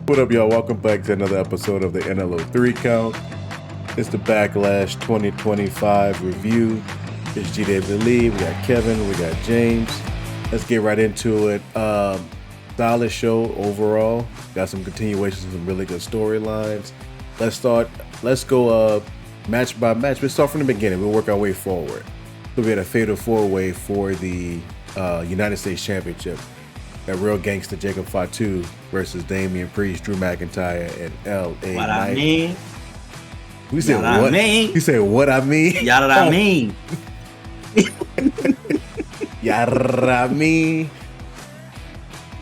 What up, y'all? Welcome back to another episode of the NLO3 Count. It's the Backlash 2025 review. It's G. David Lee. We got Kevin. We got James. Let's get right into it. Solid show overall. Got some continuations, some really good storylines. Let's go match by match. We'll start from the beginning. We'll work our way forward. So we had a fatal four-way for the United States Championship. That Real Gangster Jacob Fatu versus Damian Priest, Drew McIntyre, and L.A. What Knight. I mean? You said what? You said what I mean? Y'all what I mean? Yada me.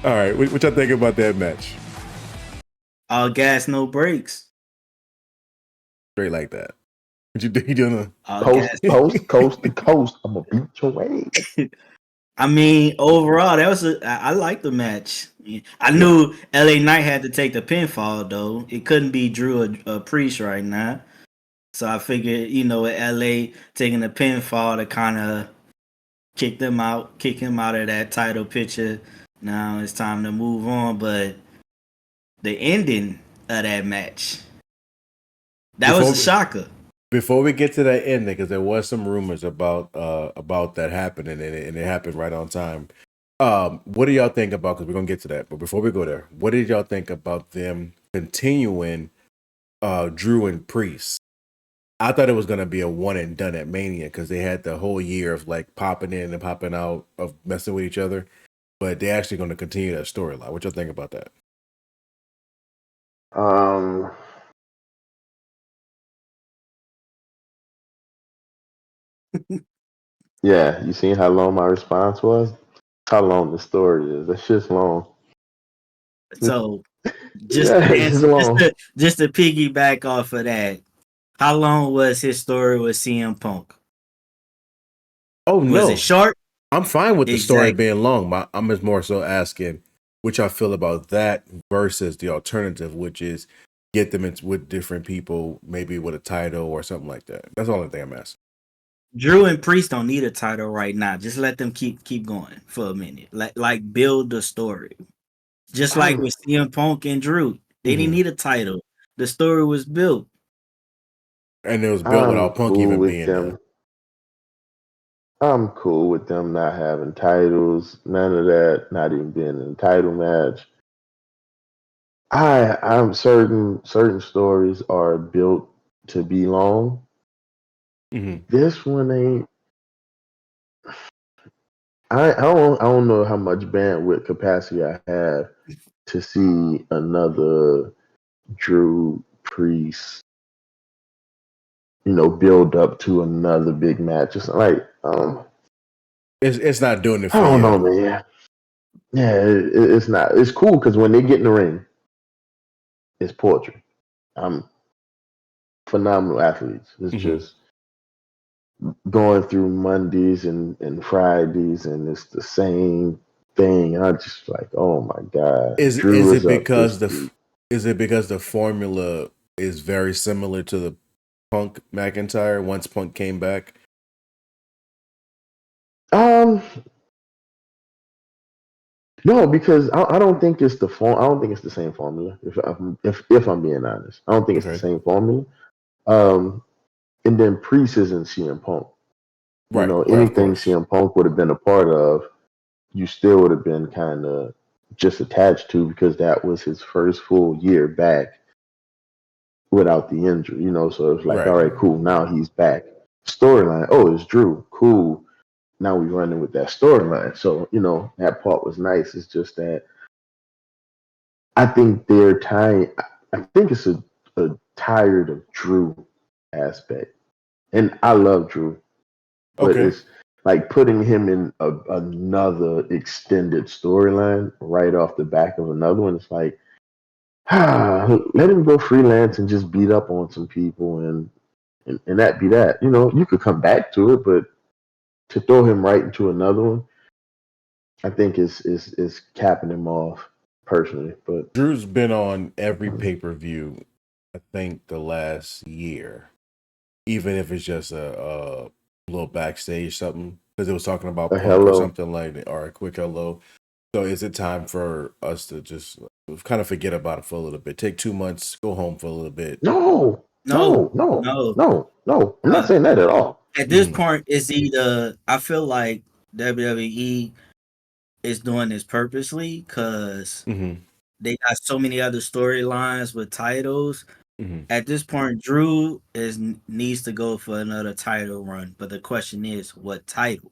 All right, what y'all think about that match? All gas, no brakes. Straight like that. What you doing? Coast to coast. I'm gonna beat your ass. I mean, overall, I like the match. I knew LA Knight had to take the pinfall though. It couldn't be Drew or Priest right now. So I figured, with LA taking the pinfall to kind of kick him out of that title picture. Now it's time to move on. But the ending of that match, that was a shocker. Before we get to that ending, because there was some rumors about that happening, and it happened right on time. What do y'all think about? Because we're gonna get to that, but before we go there, what did y'all think about them continuing Drew and Priest? I thought it was gonna be a one and done at Mania because they had the whole year of like popping in and popping out of messing with each other, but they're actually going to continue that storyline. What y'all think about that? Yeah, you seen how long my response was? How long the story is? That shit's long. So just to piggyback off of that, how long was his story with CM Punk? Oh no, was it short? I'm fine with the story being long. I'm just more so asking which I feel about that versus the alternative, which is get them with different people, maybe with a title or something like that. That's all I think I'm asking. Drew and Priest don't need a title right now. Just let them keep going for a minute. Like build the story. Just like with CM Punk and Drew. They didn't need a title. The story was built. And it was built without Punk even being there. I'm cool with them not having titles, none of that, not even being in a title match. I'm certain stories are built to be long. Mm-hmm. This one ain't. I don't know how much bandwidth capacity I have to see another Drew Priest, build up to another big match. It's like it's not doing it for you. I don't know, you. man. Yeah, it's not. It's cool because when they get in the ring, it's poetry. Phenomenal athletes. It's just going through Mondays and Fridays, and it's the same thing. And I'm just like, oh my god. Is it because the formula is very similar to the Punk McIntyre once Punk came back? No, because I don't think it's the form. I don't think it's the same formula. If I'm being honest, I don't think it's the same formula. And then Priest isn't CM Punk. Right. Anything CM Punk would have been a part of, you still would have been kind of just attached to because that was his first full year back without the injury. So it's like, all right, cool. Now he's back. Storyline. Oh, it's Drew. Cool. Now we're running with that storyline. So, that part was nice. It's just that I think they're tying. I think it's a tired of Drew aspect. And I love Drew. But it's like putting him in another extended storyline right off the back of another one. It's like, let him go freelance and just beat up on some people and that be that. You could come back to it, but to throw him right into another one, I think is capping him off personally. But Drew's been on every pay-per-view, I think, the last year, even if it's just a little backstage something, because it was talking about Punk or something like that, or a quick hello. So is it time for us to just kind of forget about it for a little bit? Take 2 months, go home for a little bit. No, No, no, no, no. no, no. I'm not Uh, saying that at all. at this point, it's either I feel like WWE is doing this purposely because Mm-hmm. they got so many other storylines with titles. Mm-hmm. At this point, Drew needs to go for another title run. But the question is, what title?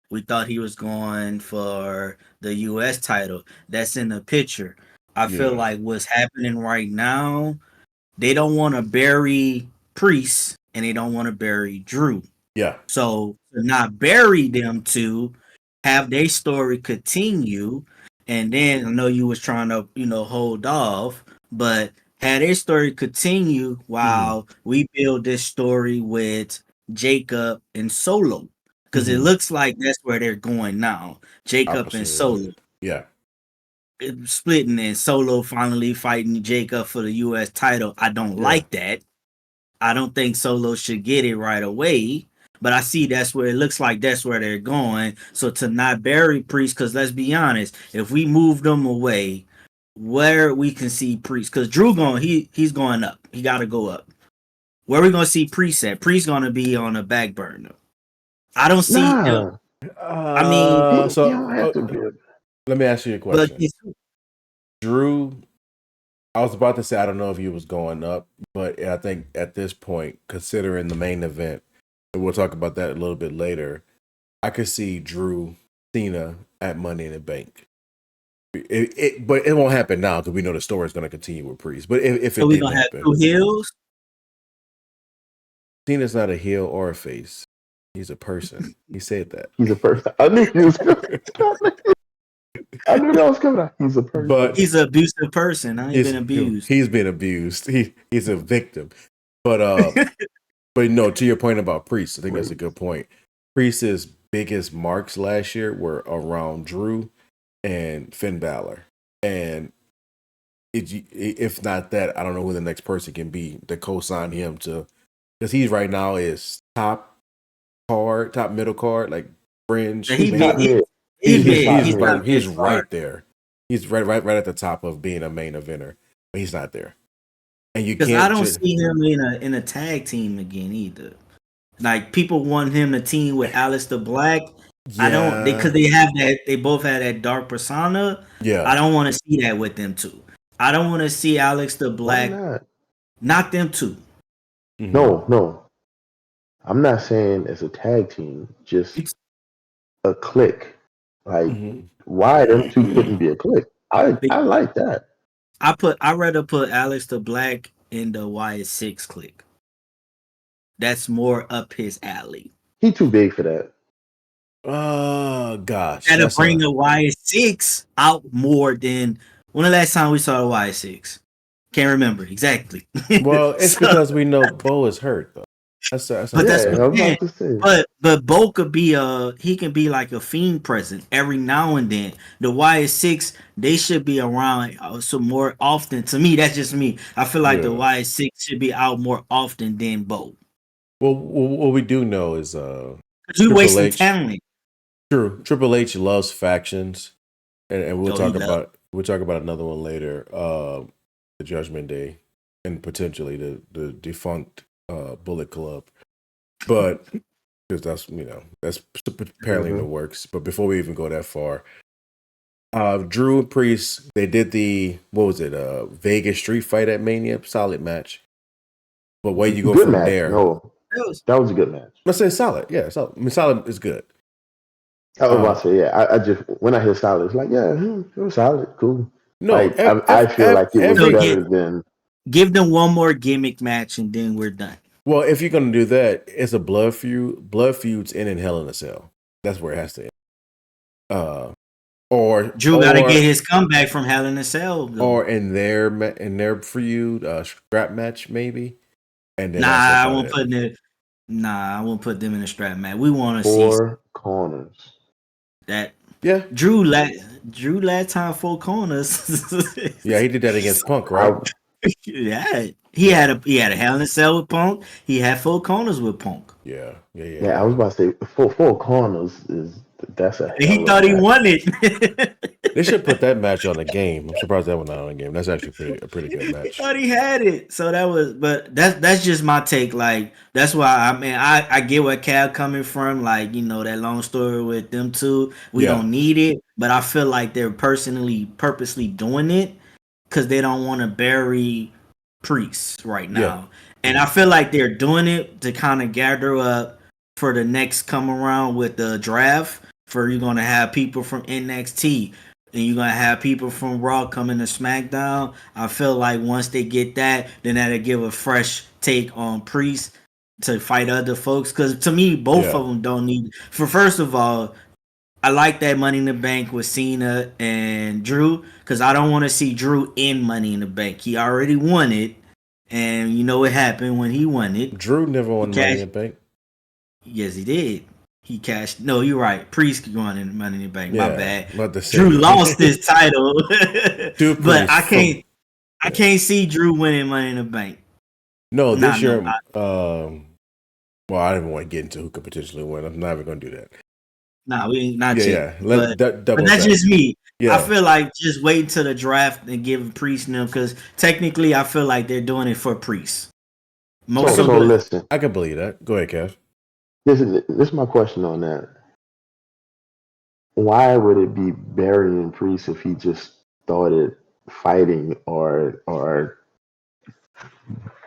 We thought he was going for the U.S. title. That's in the picture. I feel Yeah. like what's happening right now, they don't want to bury Priest and they don't want to bury Drew. Yeah. So to not bury them two, have their story continue, and then I know you was trying to, hold off, but had their story continue while we build this story with Jacob and Solo. Because it looks like that's where they're going now. Jacob and Solo. Yeah. Splitting and Solo finally fighting Jacob for the US title. I don't like that. I don't think Solo should get it right away. But I see that's where it looks like that's where they're going. So to not bury Priest, because let's be honest, if we move them away, where we can see Priest, because Drew he's going up. He got to go up. Where we gonna see Priest at? Priest gonna be on the back burner. I don't see. Nah, I mean, he don't have to be. Let me ask you a but question. Drew, I was about to say I don't know if he was going up, but I think at this point, considering the main event, and we'll talk about that a little bit later, I could see Drew Cena at Money in the Bank. But it won't happen now because we know the story is going to continue with Priest. But if it so we did gonna happen, have two heels. Cena's not a heel or a face. He's a person. He said that. He's a person. I knew he was coming. I knew that was coming out. He's a person. But he's an abusive person. He's been abused. He's been abused. He's a victim. But but no, to your point about Priest, I think that's a good point. Priest's biggest marks last year were around Drew and Finn Balor. And if not that, I don't know who the next person can be to co-sign him to, because he's right now is top middle card, like fringe. He's right there. He's right at the top of being a main eventer, but he's not there. And you can't. Because I don't see him in a tag team again either. Like people want him to team with Aleister Black. Yeah. I don't, because they have that. They both have that dark persona. Yeah, I don't want to see that with them two. I don't want to see Aleister Black. Not them two. Mm-hmm. No. I'm not saying as a tag team, just a clique. Like, why them two couldn't be a clique? I like that. I'd rather put Aleister Black in the YS6 clique. That's more up his alley. He too big for that. Oh gosh. Gotta bring the YS6 out more than when the last time we saw the YS6. Can't remember exactly. Well, it's because we know Bo is hurt though. But Bo could be he can be like a Fiend present every now and then. The YS6 they should be around some more often. To me, that's just me. I feel like the YS6 should be out more often than Bo. Well, what we do know is you wasting talent. True. Triple H loves factions, and we'll talk about another one later. The Judgment Day, and potentially the defunct Bullet Club, but because that's apparently in the works. But before we even go that far, Drew and Priest, they did the Vegas street fight at Mania, solid match. But where you go good from match. there? No, that was a good match. Let's say solid. Yeah, solid. I mean, solid is good. I was about to say, I just when I hear solid, it's like, it was solid, cool. No, like, I feel like it was better than. Give them one more gimmick match and then we're done. Well, if you're gonna do that, it's a blood feud. Blood feuds in Hell in a Cell. That's where it has to end. Or Drew got to get his comeback from Hell in a Cell, though. Or in their feud, strap match maybe. And then I won't put them in a strap match. We want to see 4 corners. That Drew last time 4 corners. Yeah, he did that against Punk, right? Yeah, he had a Hell in a Cell with Punk. He had 4 corners with Punk. Yeah. I was about to say 4 corners is That's a He hell of thought a he match. won it. They should put that match on the game. I'm surprised that one not on the game. That's actually a pretty good He match. thought he had it. So that was, but that's just my take. Like that's why I get where Cal coming from. Like that long story with them two. We Yeah. don't need it, but I feel like they're purposely doing it because they don't want to bury priests right Yeah. now. And I feel like they're doing it to kind of gather up for the next come around with the draft. For you're gonna have people from NXT and you're gonna have people from Raw coming to SmackDown. I feel like once they get that, then that'll give a fresh take on Priest to fight other folks. Because to me, both Yeah. of them don't need. For first of all, I like that Money in the Bank with Cena and Drew because I don't want to see Drew in Money in the Bank. He already won it, and you know what happened when he won it. Drew never He won Money in cashed. the Bank. Yes, he did. He cashed. No, you're right. Priest won in Money in the Bank. My Yeah. bad. About to say. Drew lost his title, Drew but Priest from- I can't see Drew winning Money in the Bank. No, this No, year. Well, I didn't want to get into who could potentially win. I'm not even going to do that. Nah, we not yet. Yeah. Let But double that's back. just me. Yeah. I feel like just wait until the draft and give Priest them because technically I feel like they're doing it for Priest. Most So of it. listen, I can believe that. Go ahead, Kev. this is my question on that. Why would it be burying Priest if he just started fighting or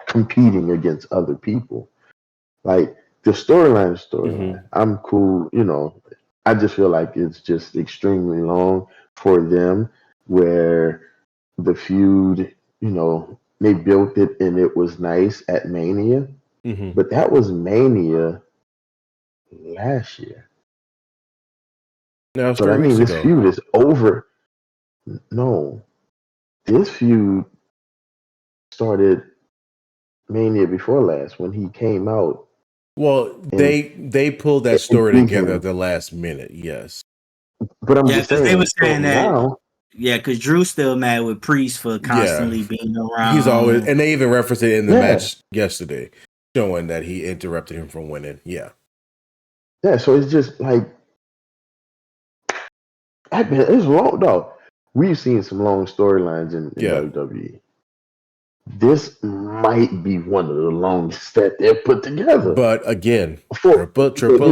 competing against other people? Like the storyline is storyline. I'm cool, I just feel like it's just extremely long for them where the feud, they built it and it was nice at Mania. Mm-hmm. But that was Mania last year. Now, So that means this feud is over. No. This feud started Mania before last when he came out. Well, they pulled that story together at the last minute, yes. But I'm just saying, they were saying that now, because Drew's still mad with Priest for constantly being around. He's always, and they even referenced it in the match yesterday, showing that he interrupted him from winning. Yeah. Yeah, so it's just like, it's long, though. We've seen some long storylines in WWE. This might be one of the longest that they've put together. But again, Triple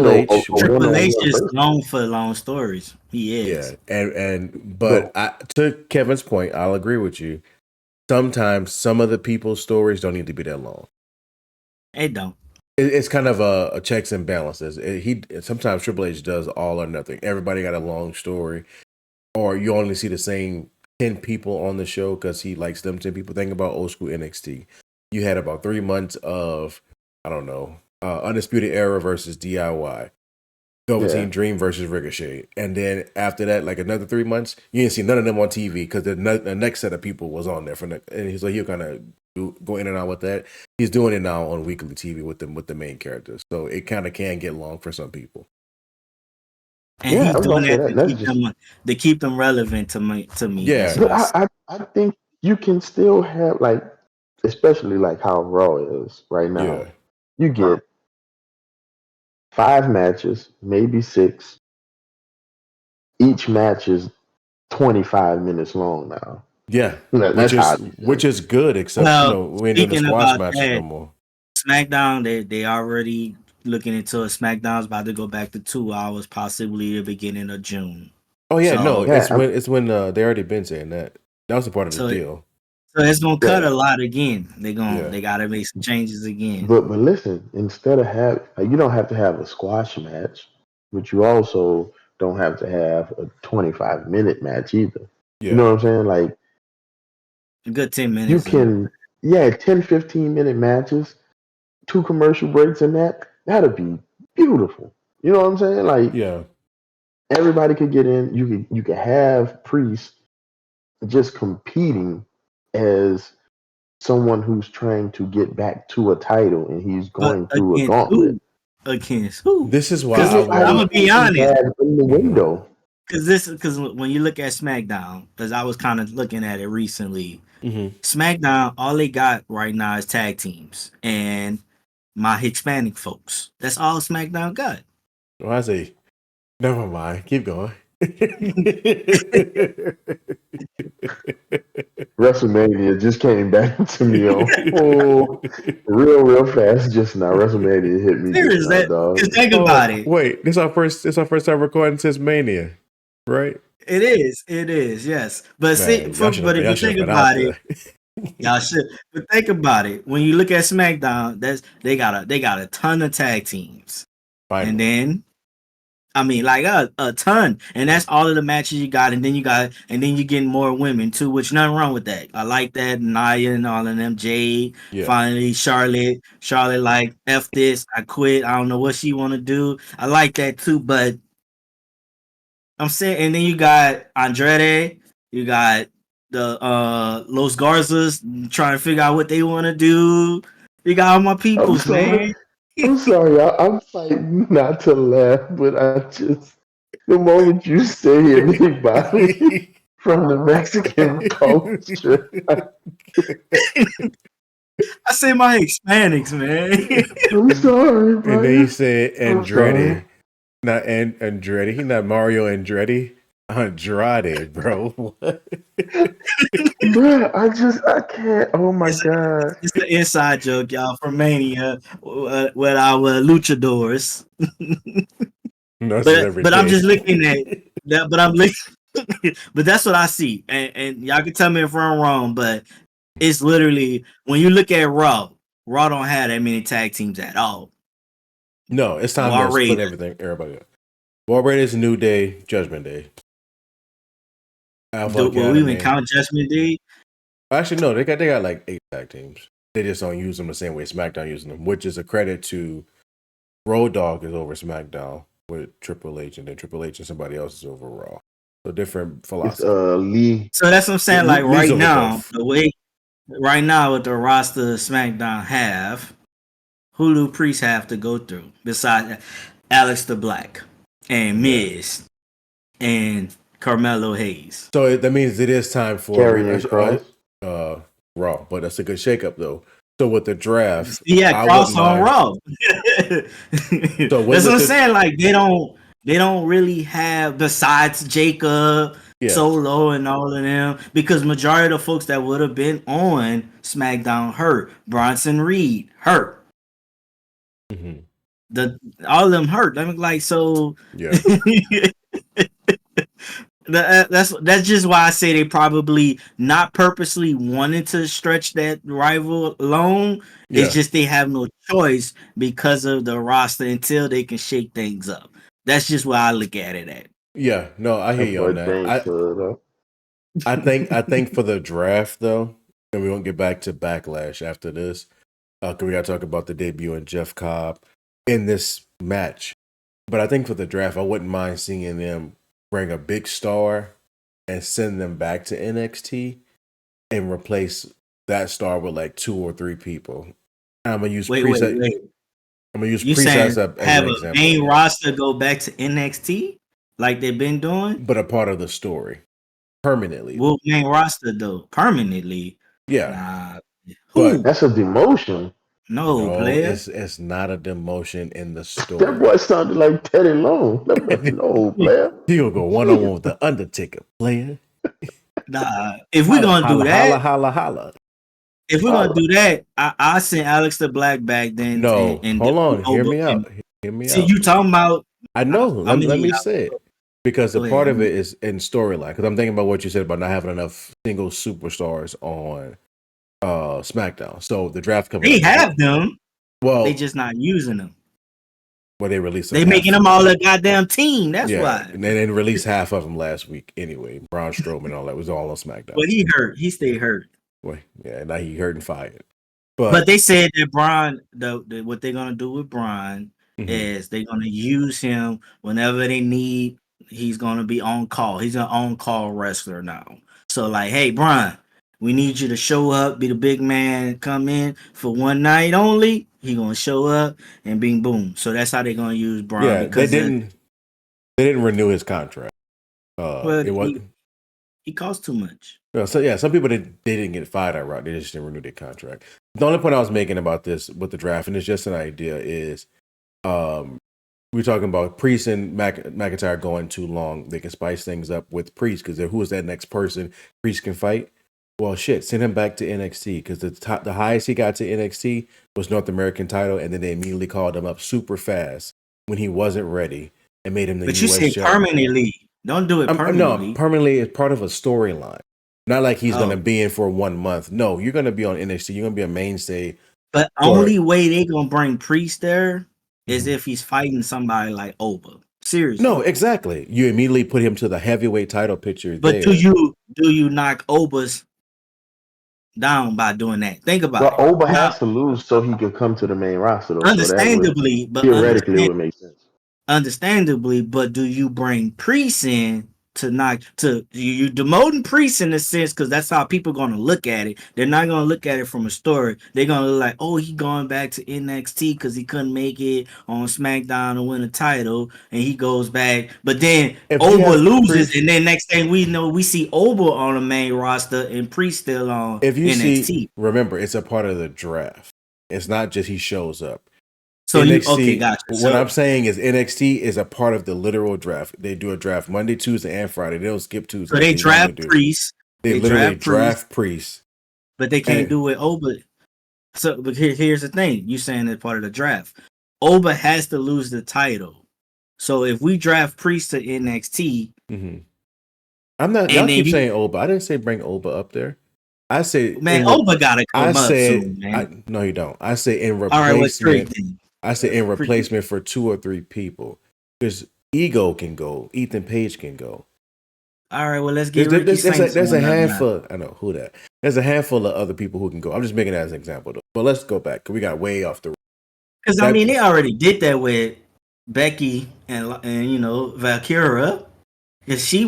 H. Triple H is known for long stories. He is. Yeah, but to Kevin's point, I'll agree with you. Sometimes some of the people's stories don't need to be that long. They don't. It's kind of a checks and balances. Sometimes Triple H does all or nothing. Everybody got a long story, or you only see the same 10 people on the show because he likes them 10 people. Think about old school NXT. You had about 3 months of, I don't know, Undisputed Era versus DIY, Velveteen Dream versus Ricochet, and then after that, like another 3 months, you didn't see none of them on TV because the next set of people was on there and so he'll kind of go in and out with that. He's doing it now on weekly TV with the main characters, so it kind of can get long for some people. And he's doing that to keep them relevant to me. Yeah, but I think you can still have, like, especially like how Raw is right now. Yeah. You get 5 matches, maybe 6. Each match is 25 minutes long now. Yeah, that's which is good, except we ain't doing the squash matches no more. SmackDown, they already looking into a SmackDown's about to go back to 2 hours, possibly the beginning of June. Oh yeah, it's when they already been saying that. That was a part of the deal. So it's gonna cut a lot again. They gotta make some changes again. But listen, instead of you don't have to have a squash match, but you also don't have to have a 25-minute match either. Yeah. You know what I'm saying? Like a good 10 minutes. You can 10, 15-minute matches, 2 commercial breaks in that'd be beautiful. You know what I'm saying? Like everybody could get in. You could have Priest just competing as someone who's trying to get back to a title, and he's going through a gauntlet. Against who? This is why I'm gonna be honest. In the window. Because when you look at SmackDown, because I was kind of looking at it recently, SmackDown, all they got right now is tag teams and my Hispanic folks. That's all SmackDown got. Well, I say Never mind. Keep going. WrestleMania just came back to me on real fast just now. WrestleMania hit me just Serious now, that? dog. Because think about Oh, it. wait. This our first time recording since Mania, right? It is. It is. Yes. But see, Man, y'all should but if you have think been out about it, there. y'all should. But think about it. When you look at SmackDown, they got a ton of tag teams, and Finally. then I mean, like a ton, and that's all of the matches you got, and then you getting more women too, which nothing wrong with that. I like that. Nia and all of them, Jade, Yeah. finally Charlotte like F this, I quit. I don't know what she want to do. I like that too, but I'm saying, and then you got Andrade, you got the Los Garzas trying to figure out what they want to do. You got all my I'm peoples, sorry. man. I'm sorry. I'm fighting not to laugh, but I just the moment you say anybody from the Mexican culture, I say my Hispanics, man. I'm sorry, And then he bro. said I'm sorry. Andretti. Not Andretti. He not Mario Andretti. Andrade, bro. What? Bruh, I can't. Oh my It's, god. it's an inside joke, y'all, from Mania with our luchadors. No, this is but every but I'm just day. looking at that. But I'm looking, but that's what I see, and y'all can tell me if I'm wrong. But it's literally when you look at Raw, Raw don't have that many tag teams at all. No, it's time War to split Raiders. everything. Everybody. War Raiders, New Day, Judgment Day. Alpha Will we even Academy. count Judgment Day? Actually, no, they got like 8 tag teams. They just don't use them the same way SmackDown using them, which is a credit to Road Dogg is over SmackDown with Triple H, and then Triple H and somebody else is over Raw. So different It's philosophy. Lee. So that's what I'm saying. Like Lee's right over now, both. the way right now with the roster SmackDown have, who do Priest have to go through besides Alex the Black and Yeah. Miz and Carmelo Hayes? So that means it is time for Karrion Cross. Raw, but that's a good shakeup though. So with the draft, Yeah, I Cross wouldn't on mind. Raw. So That's what I'm with the saying. Like they don't really have besides Jacob, yeah, Solo, and all of them because majority of the folks that would have been on SmackDown hurt. Bronson Reed hurt. mhm, The all of them hurt. I mean, like so. yeah, That's just why I say they probably not purposely wanted to stretch that rival alone. It's yeah, just they have no choice because of the roster until they can shake things up. That's just why I look at it at. yeah. No, I hear That you boy on that. James Hood, though. I think for the draft though, and we won't get back to Backlash after this. Cause we gotta talk about the debut and Jeff Cobb in this match. But I think for the draft, I wouldn't mind seeing them bring a big star and send them back to NXT and replace that star with like 2 or 3 people. I'm gonna use Wait, Priest. wait. I'm gonna use You Priest saying as have an a example, main roster go back to NXT like they've been doing? but a part of the story permanently. Well, main roster though permanently. Yeah, Nah, but who? That's a demotion. No no, player. it's not a demotion in the That story. boy sounded like Teddy Long. No, player. He'll go 1-on-1 with the Undertaker, player. Nah, if we're Holla, gonna do holla, holla, that, holla, holla. if we're gonna Holla. do that, I sent Alex the Black back then, No, and then hold we on. Hear over. me And out. Hear me see, out. you talking about? I know. I'm gonna Let hear me y'all. say it. Because a Go part ahead. of it is in storyline. Because I'm thinking about what you said about not having enough single superstars on SmackDown. So the draft coming They up. have them. Well, They just not using them. well, they released them They making half. them all a goddamn team. That's Yeah, why. and then they released half of them last week. Anyway, Braun Strowman and all that was all on SmackDown. But he hurt. He stayed hurt. Well, yeah, now he hurt and fired. But they said that Braun, what they're gonna do with Braun Mhm. is they're gonna use him whenever they need. He's gonna be on call. He's an on-call wrestler now. So like, hey, Braun, we need you to show up, be the big man, come in for one night only. He gonna show up and bing boom. So that's how they're gonna use Braun yeah, because they didn't renew his contract. well, It was he costs too much. so yeah. Some people they didn't get fired outright. They just didn't renew their contract. The only point I was making about this with the draft, and it's just an idea, is we're talking about Priest and McIntyre going too long. They can spice things up with Priest because who is that next person Priest can fight? Well, shit, send him back to NXT because the highest he got to NXT was North American title, and then they immediately called him up super fast when he wasn't ready and made him the But US you say champion. permanently. Don't do it permanently. No, permanently is part of a storyline. Not like he's going to Oh. be in for 1 month. No, you're going to be on NXT. You're going to be a mainstay. But only way they going to bring Priest there is if he's fighting somebody like Oba. Seriously. No, exactly. You immediately put him to the heavyweight title picture. But there. do you knock Oba's down by doing that? Think about it. Oba has to lose so he can come to the main roster, though. Understandably, so theoretically it would make sense. Understandably, but do you bring Priest in to knock to you demoting Priest in a sense because that's how people are gonna look at it. They're not gonna look at it from a story. They're gonna look like, oh, he going back to NXT because he couldn't make it on SmackDown to win a title, and he goes back. But then Oba loses, and then next thing we know, we see Oba on the main roster and Priest still on NXT. Remember, it's a part of the draft. It's not just he shows up. So NXT, gotcha. What I'm saying is NXT is a part of the literal draft. They do a draft Monday, Tuesday, and Friday. They don't skip Tuesday. So they draft Priest. They literally draft Priest. But they can't do it Oba. So but here's the thing. You saying it's part of the draft. Oba has to lose the title. So if we draft Priest to NXT, I'm not. Y'all keep saying Oba. I didn't say bring Oba up there. I say Oba gotta come up soon, man. No, you don't. I say in replacement. I say in replacement for 2 or 3 people. Because Ego can go. Ethan Page can go. All right, well, let's get there's a handful. I know who that. There's a handful of other people who can go. I'm just making that as an example, though. But let's go back because we got way off the. Because I mean, they already did that with Becky and Valkyria. Because she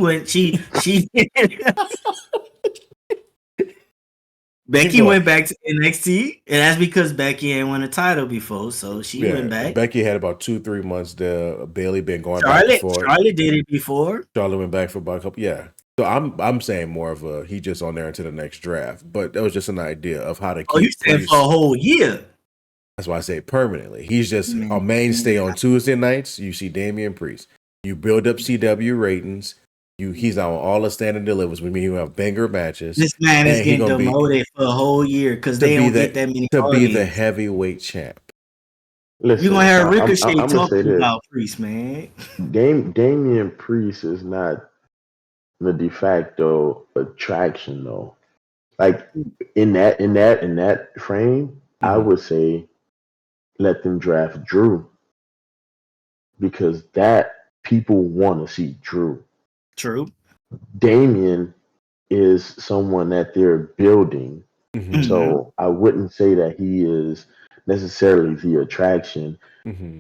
Becky went back to NXT, and that's because Becky ain't won a title before, so she went back. Becky had about 2-3 months there. Bailey been going back and forth. Charlotte did it before. Charlotte went back for about a couple. Yeah, so I'm saying more of a he just on there into the next draft, but that was just an idea of how to keep. Oh, you said for a whole year. That's why I say permanently. He's just a mainstay on Tuesday nights. You see Damian Priest. You build up CW ratings. He's on all the standard delivers. We mean you have banger matches. This man is getting demoted for a whole year because they don't get that many to be the heavyweight champ. Listen, you're gonna have Ricochet talking about Priest, man. Damian Priest is not the de facto attraction, though. Like in that frame, I would say let them draft Drew because that people want to see Drew. True. Damian is someone that they're building. So I wouldn't say that he is necessarily the attraction.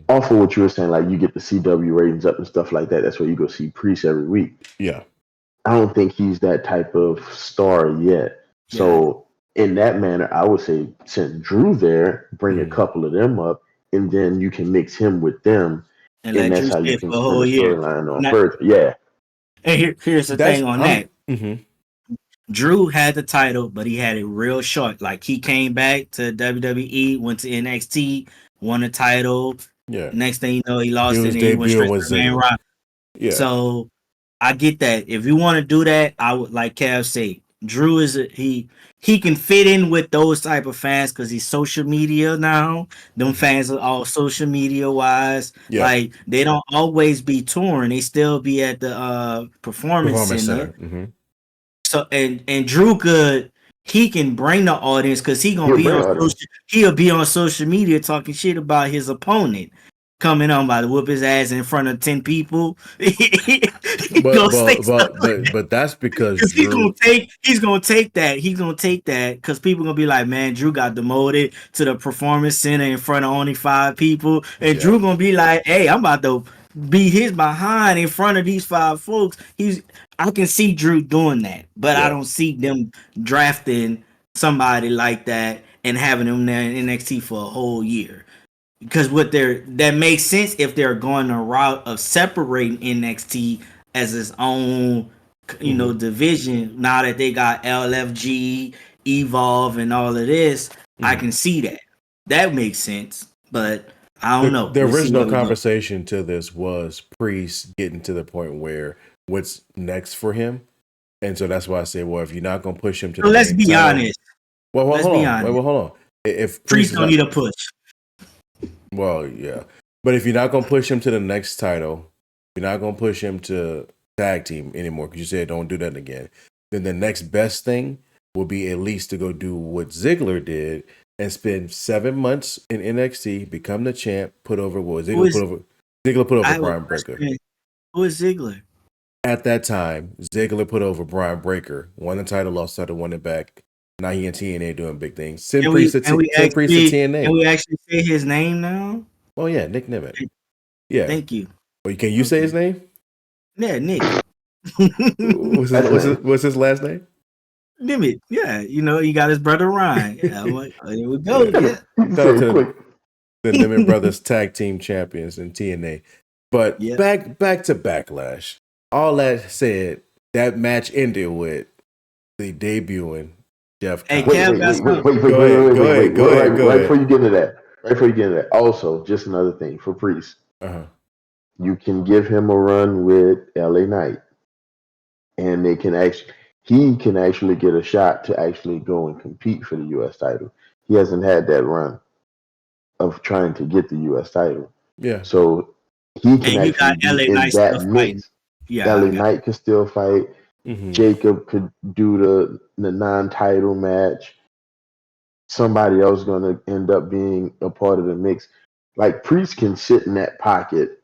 Off of what you were saying, like you get the CW ratings up and stuff like that. That's where you go see Priest every week. Yeah. I don't think he's that type of star yet. So in that manner, I would say send Drew there, bring a couple of them up, and then you can mix him with them. And that's how you can put the storyline on further. Yeah. And here's the thing on that. Drew had the title, but he had it real short. Like he came back to WWE, went to NXT, won the title. Yeah. Next thing you know, he lost it and he went straight to the main roster. Yeah. So I get that. If you want to do that, I would like Cav say. Drew is he can fit in with those type of fans because he's social media now. Them fans are all social media wise. Yeah. Like they don't always be touring; they still be at the performance center. So and Drew he can bring the audience because he'll be on social media talking shit about his opponent. Coming on by the whoop his ass in front of 10 people. But that's because he's gonna take that. He's gonna take that because people gonna be like, man, Drew got demoted to the performance center in front of only 5 people, and Drew gonna be like, hey, I'm about to be his behind in front of these 5 folks. I can see Drew doing that, but I don't see them drafting somebody like that and having them there in NXT for a whole year. Because that makes sense if they're going a route of separating NXT as its own, division. Now that they got LFG, Evolve, and all of this, I can see that. That makes sense. But I don't know. The We'll see original where we go. conversation to this was Priest getting to the point where what's next for him. And so that's why I say, well, if you're not going to push him to the Let's main be title, honest. well, Let's hold be on. honest. Well, hold on. If Priest is don't not, need a push. well, yeah. But if you're not going to push him to the next title, you're not going to push him to tag team anymore because you said don't do that again, then the next best thing will be at least to go do what Ziggler did and spend 7 months in NXT, become the champ, put over what Ziggler put over. Ziggler put over Brian Breaker. Who is Ziggler? At that time, Ziggler put over Brian Breaker, won the title, lost the title, won it back. Now he in TNA doing big things. Send Priest to TNA. Can we actually say his name now? Oh yeah, Nick Nimitz. Yeah. Thank you. Well, can you say his name? Yeah, Nick. What's his last name? Nimitz. Yeah, he got his brother Ryan. I'm like, here we go. Yeah. Shout out to the Nimitz brothers tag team champions in TNA. But back to Backlash. All that said, that match ended with the debuting Jeff Cobb. Wait. Go ahead. Right before you get into that. Also, just another thing for Priest. You can give him a run with LA Knight, and he can actually get a shot to actually go and compete for the U.S. title. He hasn't had that run of trying to get the U.S. title. Yeah. So he can actually be in that mix. Yeah, LA Knight could still fight. Mm-hmm. Jacob could do the non-title match. Somebody else going to end up being a part of the mix. Like Priest can sit in that pocket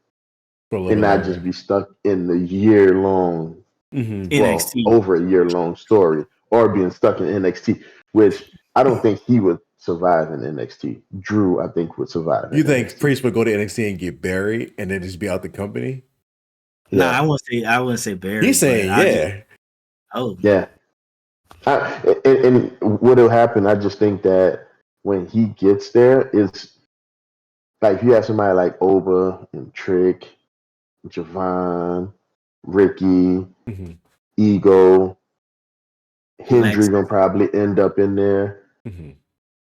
and not just be stuck in the year-long, NXT. over a year-long story, or being stuck in NXT, which I don't think he would survive in NXT. Drew, I think, would survive. You think NXT. Priest would go to NXT and get buried and then just be out the company? Yeah. Nah, I wouldn't say buried. He's saying yeah. And what'll happen? I just think that when he gets there, it's like you have somebody like Oba and Trick, Javon, Ricky, Ego, Hendry gonna probably end up in there. You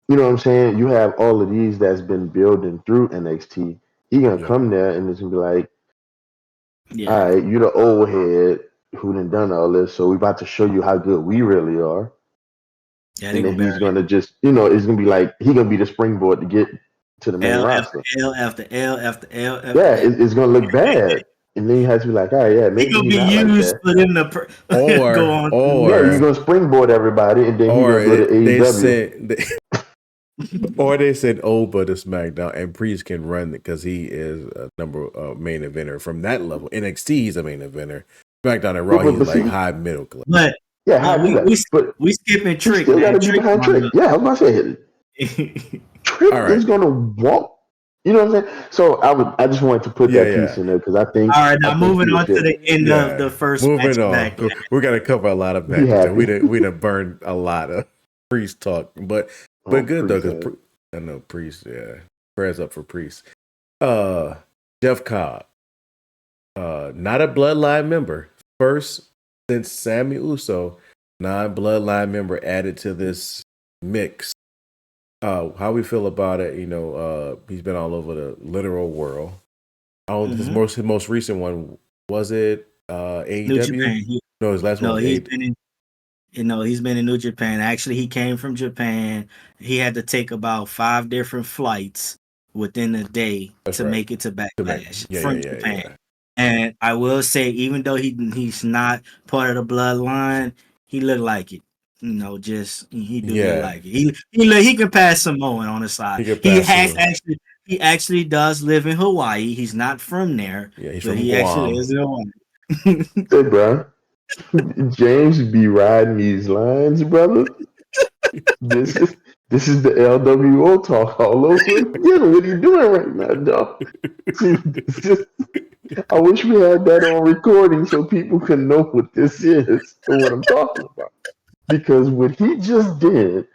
know what I'm saying? You have all of these that's been building through NXT. He gonna come there and it's gonna be like, all right, you're the old head who done all this, so we about to show you how good we really are. Yeah, and then he's gonna just, it's gonna be like he gonna be the springboard to get to the main roster. L after L after L. Yeah, it's gonna look bad, and then he has to be like, all right, yeah, maybe he's gonna be used for them to go on. Or you're gonna springboard everybody, and then he's gonna go to AEW. Or they said Oba to SmackDown, and Priest can run because he is a main eventer from that level. NXT, he's a main eventer. SmackDown and Raw, he's like high middle class. But we skipping Trick. Still got to be behind Trick. Yeah, I was about to say Trick is gonna walk. You know what I'm saying? So I just wanted to put that piece in there because I think. All right, now moving on to the end of the first. Moving on, we got to cover a lot of matches. We done burned a lot of Priest talk, but good though because I know Priest. Yeah, prayers up for Priest. Jeff Cobb, not a Bloodline member. First since Sammy Uso, non-Bloodline member added to this mix. How we feel about it? He's been all over the literal world. His most recent one was it AEW? No, his last one. Was he's been in New Japan. Actually, he came from Japan. He had to take about 5 different flights within a day to make it to Backlash from Japan. Yeah. And I will say, even though he's not part of the Bloodline, he looked like it. He look like it. He can pass Samoan on the side. He actually does live in Hawaii. He's not from there. Yeah, he's from he Guam. actually is in Hawaii. Hey, bro. James be riding these lines, brother. This is the LWO talk all over again. What are you doing right now, dog? I wish we had that on recording so people can know what this is and what I'm talking about. Because what he just did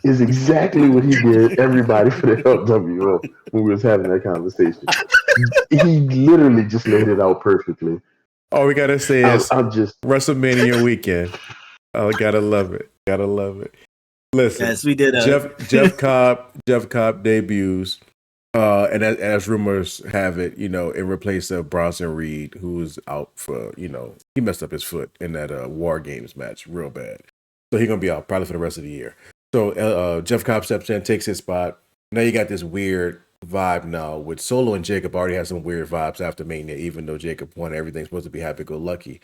is exactly what he did everybody for the LWO when we was having that conversation. He literally just laid it out perfectly. All we gotta say is WrestleMania weekend. Oh, gotta love it. Gotta love it. Listen, yes, we did. Jeff Cobb debuts. And as rumors have it, in replace of Bronson Reed, who was out for, he messed up his foot in that War Games match real bad. So he's going to be out probably for the rest of the year. So Jeff Cobb steps in, takes his spot. Now you got this weird vibe now with Solo and Jacob already had some weird vibes after Mania, even though Jacob won, everything's supposed to be happy-go-lucky.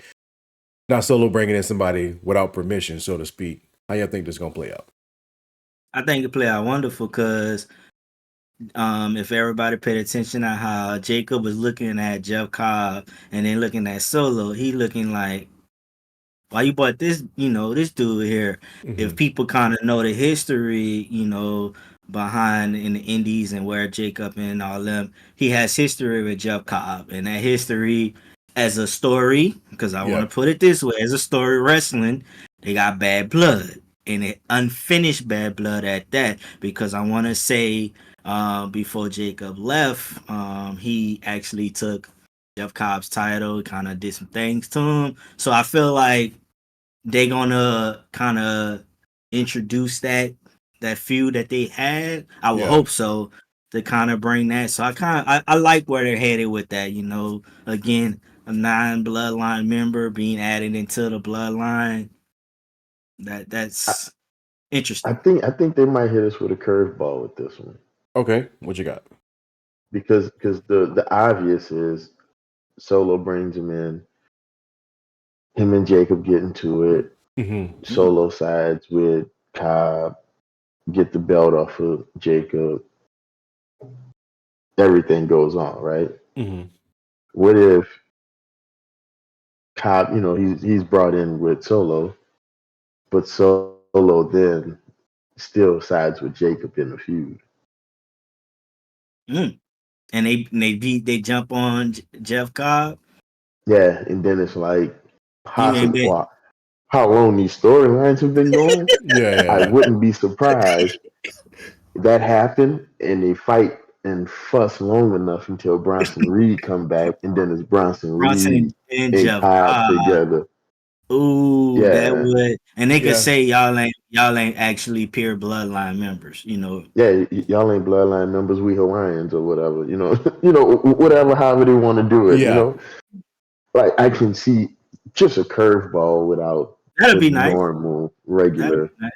Now Solo bringing in somebody without permission, so to speak. How y'all think this is going to play out? I think it play out wonderful because if everybody paid attention to how Jacob was looking at Jeff Cobb and then looking at Solo, he looking like, why you bought this, this dude here? Mm-hmm. If people kind of know the history, behind in the Indies and where Jacob and all them, he has history with Jeff Cobb, and that history as a story, because I want to put it this way, as a story wrestling, they got bad blood and it unfinished bad blood at that, because I want to say before Jacob left, he actually took Jeff Cobb's title, kind of did some things to him. So I feel like they gonna kind of introduce that feud that they had. I would hope so, to kind of bring that. So I like where they're headed with that. Again, a non-bloodline member being added into the bloodline. That's interesting. I think they might hit us with a curveball with this one. Okay, what you got? Because the obvious is Solo brings him in. Him and Jacob get into it. Mm-hmm. Solo sides with Cobb, get the belt off of Jacob. Everything goes on, right? Mm-hmm. What if Cobb, he's brought in with Solo, but Solo then still sides with Jacob in the feud. And they jump on Jeff Cobb. Yeah, and then it's like possible. been- How long these storylines have been going? Yeah. I wouldn't be surprised if that happened and they fight and fuss long enough until Bronson Reed come back, and then it's Bronson Reed and and Jeff Cobb together. Ooh, Yeah. that would, and they could say y'all ain't actually pure bloodline members, Yeah, y'all ain't bloodline members. We Hawaiians or whatever. Whatever. However they want to do it. Yeah. Like I can see just a curveball without That'd be nice. normal regular. Nice.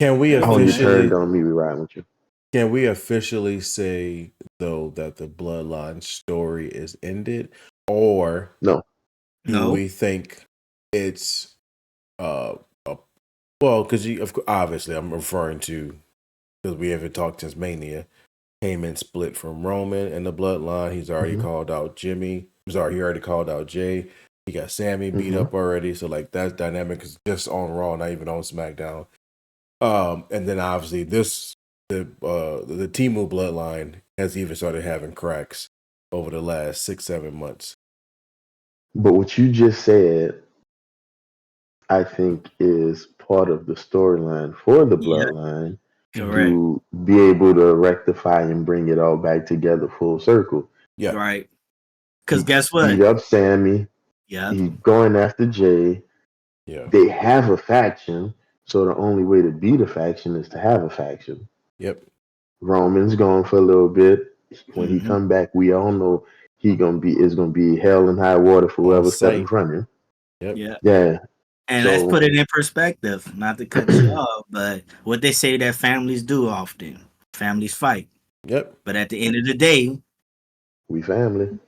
Can we Oh, you officially turned on me. We riding with you. Can we officially say though that the bloodline story is ended, or No? do we think it's well, because obviously I'm referring to, because we haven't talked since Mania. Heyman split from Roman and the bloodline. He's already called out Jimmy. He already called out Jay. He got Sammy beat up already. So like that dynamic is just on Raw, not even on SmackDown. And then obviously the Temu bloodline has even started having cracks over the last 6-7 months. But what you just said, I think, is part of the storyline for the bloodline to be able to rectify and bring it all back together full circle. Yeah. Right. Because guess what? Beat up Sammy. Yeah. He's going after Jay. Yeah. They have a faction, so the only way to beat a faction is to have a faction. Yep. Roman's gone for a little bit. When he come back, we all know is gonna be hell and high water for whoever step in front of him. Yep. Yeah. And let's put it in perspective, not to cut you off, but what they say that families do often. Families fight. Yep. But at the end of the day, we family.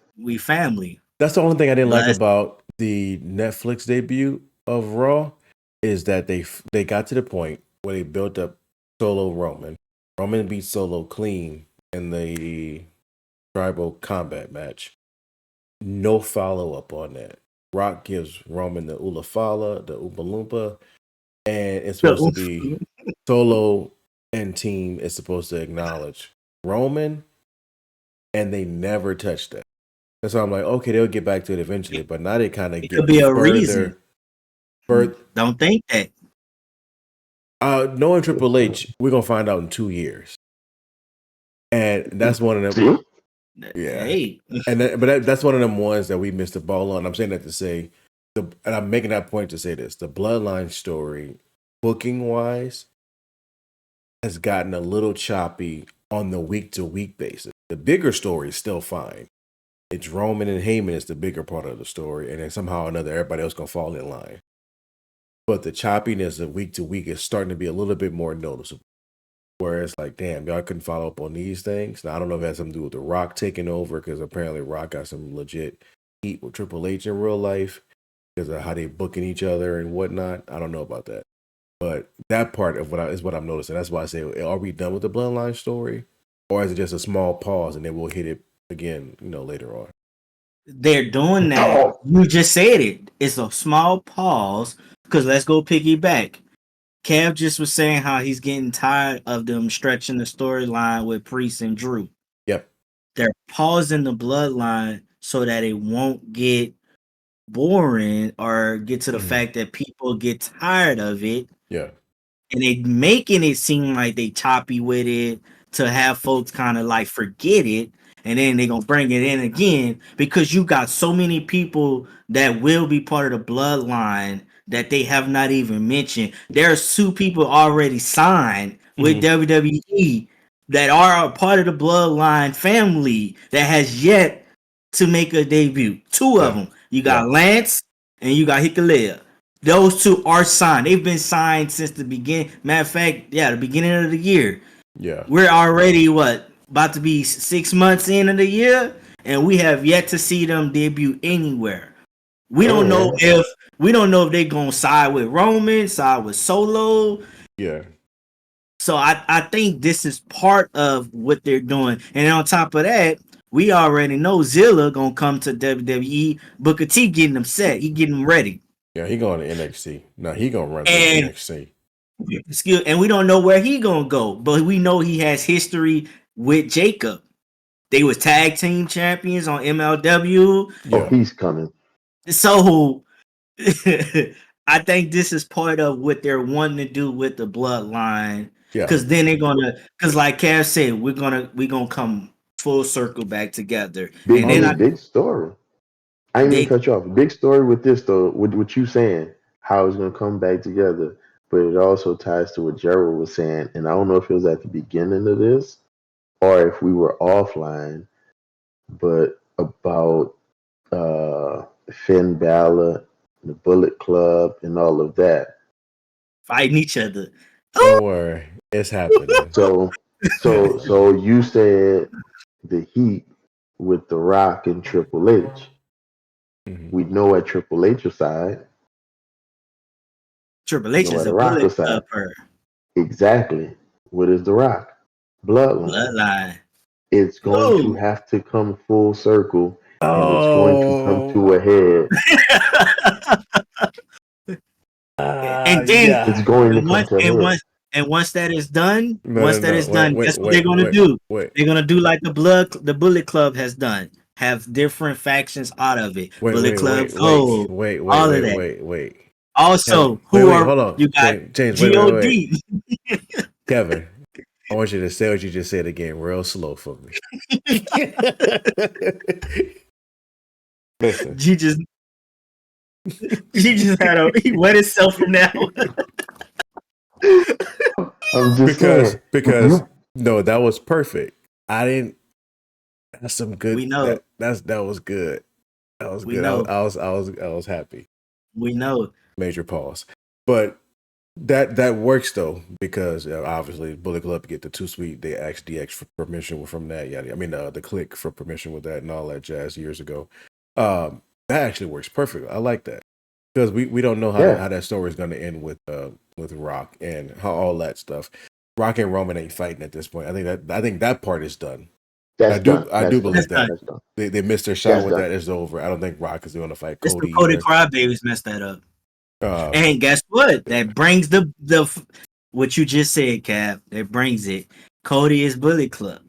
That's the only thing I didn't like about the Netflix debut of Raw, is that they got to the point where they built up Solo Roman. Roman beat Solo clean in the tribal combat match. No follow-up on that. Rock gives Roman the Ula Fala, the Oompa Loompa, and it's supposed to be Solo and team is supposed to acknowledge Roman, and they never touched that. That's why I'm like, okay, they'll get back to it eventually, but now they kind of get could be a reason. Don't think that. Knowing Triple H, we're gonna find out in 2 years, and that's one of them. Yeah, hey. but that's one of them ones that we missed the ball on. I'm saying that to say, and I'm making that point to say this: the bloodline story, booking wise, has gotten a little choppy on the week to week basis. The bigger story is still fine. It's Roman and Heyman is the bigger part of the story, and then somehow or another, everybody else gonna fall in line. But the choppiness of week to week is starting to be a little bit more noticeable. Where it's like, damn, y'all couldn't follow up on these things. Now, I don't know if it has something to do with The Rock taking over, because apparently Rock got some legit heat with Triple H in real life because of how they booking each other and whatnot. I don't know about that. But that part of is what I'm noticing. That's why I say, are we done with the Bloodline story? Or is it just a small pause and then we'll hit it again, later on? They're doing that. You just said it. It's a small pause, because let's go piggyback. Kev just was saying how he's getting tired of them stretching the storyline with Priest and Drew. Yep. They're pausing the Bloodline so that it won't get boring or get to the fact that people get tired of it. Yeah. And they making it seem like they choppy with it to have folks kind of like forget it. And then they're going to bring it in again, because you got so many people that will be part of the Bloodline that they have not even mentioned. There's 2 people already signed with WWE that are a part of the Bloodline family that has yet to make a debut. 2 of them. You got Lance and you got Hikulea. Those 2 are signed. They've been signed since the beginning. Matter of fact, the beginning of the year. Yeah. We're already about to be 6 months into the year, and we have yet to see them debut anywhere. We don't know if they're gonna side with Roman, side with Solo. Yeah. So I think this is part of what they're doing. And on top of that, we already know Zilla gonna come to WWE. Booker T getting them set. He getting them ready. Yeah, he going to NXT. No, he gonna run to NXT. And we don't know where he gonna go, but we know he has history with Jacob. They was tag team champions on MLW. Yeah. Oh, he's coming. So I think this is part of what they're wanting to do with the Bloodline. Yeah. Because then they're gonna, because like Cav said, we're gonna come full circle back together. Big story. I ain't even cut you off. Big story with this though, with what you saying, how it's gonna come back together. But it also ties to what Gerald was saying, and I don't know if it was at the beginning of this or if we were offline, but about Finn Balor, the Bullet Club, and all of that fighting each other. Don't worry, it's happening. So you said the Heat with The Rock and Triple H. We know at Triple H's side. Triple H is a Bullet Club. Exactly. What is The Rock? Bloodline. It's going to have to come full circle, and it's going to come to a head. And then it's going to come to a head. And once that is done, guess what they're gonna do? They're gonna do like the Bullet Club has done. Have different factions out of it. Bullet Club Code. All of that. Wait. Also, hold on. You got James, G.O.D. Kevin, I want you to say what you just said again, real slow for me. Listen. He just he wet himself from now. because no, that was perfect. I didn't. That's some good. We know that was good. That was good. Know. I was happy. We know. Major pause, but that works though, because obviously Bullet Club get the Too Sweet. They asked DX for permission from that. Yeah, I mean the Click for permission with that and all that jazz years ago. That actually works perfectly. I like that, because we don't know how that story is going to end with Rock and how all that stuff. Rock and Roman ain't fighting at this point. I think that part is done. I do believe that they missed their shot with that. It's over. I don't think Rock is going to fight Cody. Cody Crybabies messed that up. And guess what? That brings the what you just said, Cap. That brings it. Cody is Bullet Club.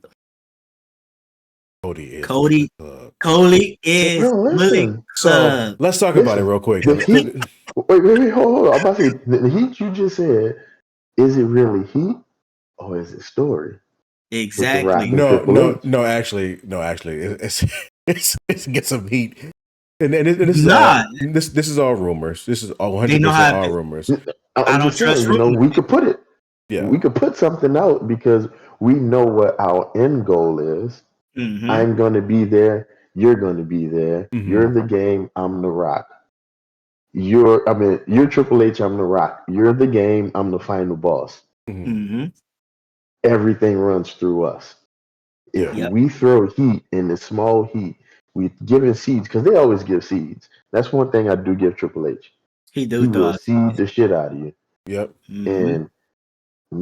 Cody is Bullet Club. So let's talk about it real quick. Wait, hold on. I'm about to say, the Heat you just said, is it really Heat or is it story? Exactly. No. Actually, it's get some heat. And this is all rumors. This is all 100% all rumors. I don't trust rumors. We could put it. Yeah, we could put something out because we know what our end goal is. Mm-hmm. I'm going to be there. You're going to be there. Mhm. You're the game. I'm the Rock. You're Triple H. I'm the Rock. You're the game. I'm the final boss. Mhm. Mm-hmm. Everything runs through us. If Yeah. Yep. we throw heat in the small heat, we give it seeds because they always give seeds. That's one thing I do give Triple H. He do He will thought. seed the shit out of you, Yep. Mm-hmm. and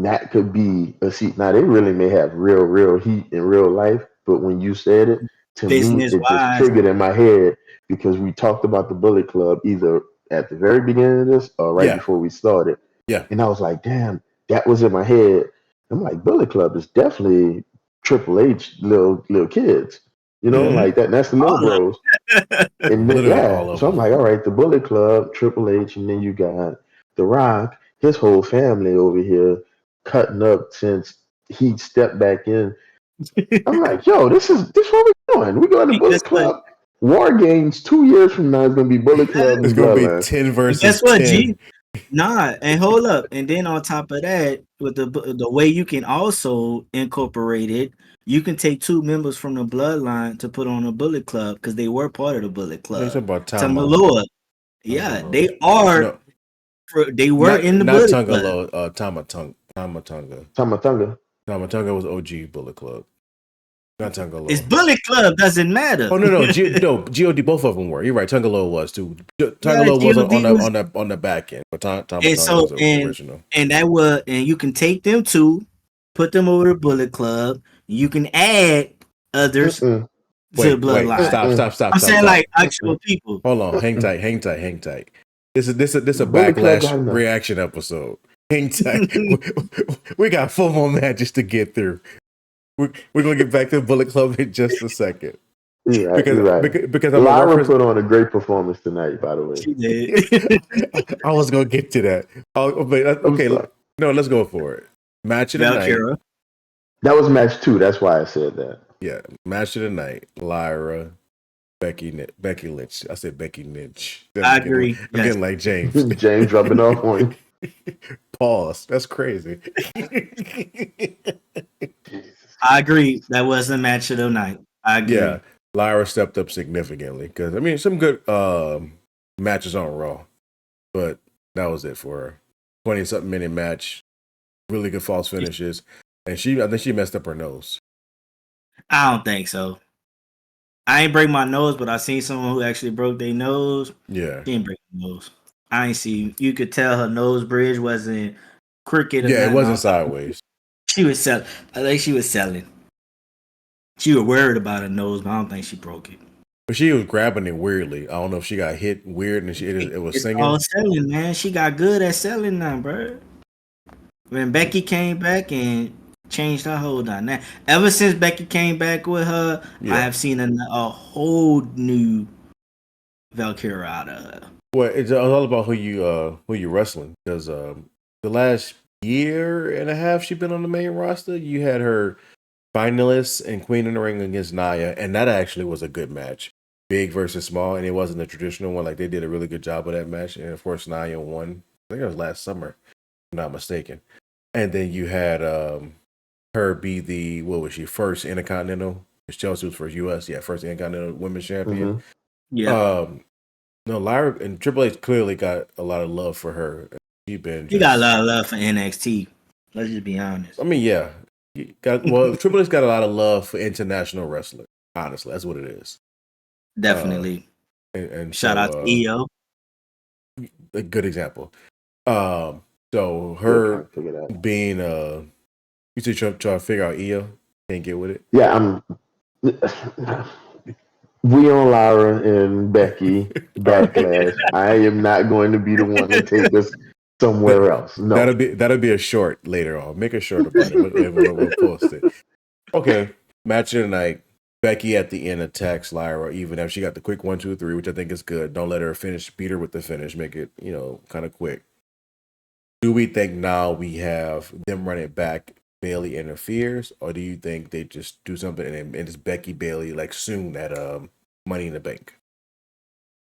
that could be a seed. Now they really may have real heat in real life, but when you said it to me, Business it just wise, triggered in my head because we talked about the Bullet Club either at the very beginning of this or right Yeah. before we started, Yeah. and I was like, damn, that was in my head. I'm like, Bullet Club is definitely Triple H little kids, Yeah. like that. That's the little all of bros. And then, Literally all yeah, of so I'm them. like, all right, the Bullet Club, Triple H, and then you got The Rock, his whole family over here cutting up since he stepped back in. I'm like, yo, this what we doing. We going to and guess Bullet what? Club. War Games 2 years from now is gonna be Bullet Club It's and gonna be Bloodline. 10 And versus guess what, 10. G? Nah, and hold up. And then on top of that, with the way you can also incorporate it, you can take two members from the bloodline to put on a Bullet Club because they were part of the Bullet No, you talking Club. about Tama. Lord, yeah, Tangalo. they are. No, They were not in the not Bullet Club. Tungalo. Tama Tonga. Tamatunga. Tama Tonga was OG Bullet Club. Not It's Tungalo. Bullet Club. Doesn't matter. Oh no, God, both of them were. You're right. Tungalo was too. Yeah, Tungalo was God was. on the back end, but Tama And Tonga so was the and original. and that was and you can take them two, put them over the Bullet Club. You can add others Mm-mm, to the Wait, bloodline. stop, mm-mm, stop, stop, I'm stop, saying like stop. actual mm-mm. people. Hold on, hang tight. This a Bullet Club backlash got enough. reaction episode. Hang tight. We got 4 more matches to get through. We're gonna get back to Bullet Club in just a second You're right. because You're right. I'm a Lyra reference. put on a great performance tonight, by the way. She did. I was gonna get to that. I'm Okay, sorry. no, let's go for it. Match of the night. Valkyra. That was match 2. That's why I said that. Yeah, match of the night. Lyra, Becky Lynch. I said Becky Lynch. I agree. I'm Yes. getting like James. James rubbing off on Pause. That's crazy. I agree. That was the match of the night. I agree. Yeah, Lyra stepped up significantly because I mean some good matches on Raw, but that was it for her. 20-something minute match, really good false finishes, and I think she messed up her nose. I don't think so. I ain't break my nose, but I seen someone who actually broke their nose. Yeah, She didn't break her nose. I ain't see. You could tell her nose bridge wasn't crooked or yeah, it nothing. wasn't sideways, She was selling. I think she was selling. She was worried about her nose, but I don't think she broke it. but she was grabbing it weirdly. I don't know if she got hit weird and it was It's singing. all selling, man. She got good at selling now, bro. When Becky came back and changed her whole dynamic. Ever since Becky came back with her, Yeah. I have seen a whole new Valkyria out of her. Well, it's all about who you wrestling because the last year and a half she been on the main roster. You had her finalists and Queen in the Ring against Nia, and that actually was a good match. Big versus small, and it wasn't a traditional one. Like they did a really good job of that match, and of course Nia won. I think it was last summer, if I'm not mistaken. And then you had her be the first Intercontinental. Because Chelsea was first US, first Intercontinental Women's Champion. Mm-hmm. Yeah. No, Lyra and Triple H clearly got a lot of love for her. He got a lot of love for NXT. Let's just be honest. I mean, yeah. Triple H got a lot of love for international wrestling. Honestly, that's what it is. Definitely. And Shout out to EO. A good example. So Still her trying to figure that out. being you see trying to figure out EO, can't get with it. Yeah, we on Lyra and Becky Backlash. I am not going to be the one to take us somewhere else. No. That'll be a short later on. Make a short about it. We'll post it. Okay, match of the night. Becky at the end attacks Lyra, even if she got the quick 1, 2, 3, which I think is good. Don't let her finish. Beat her with the finish. Make it kind of quick. Do we think now we have them running back? Bailey interferes, or do you think they just do something and it's Becky Bailey like soon at Money in the Bank?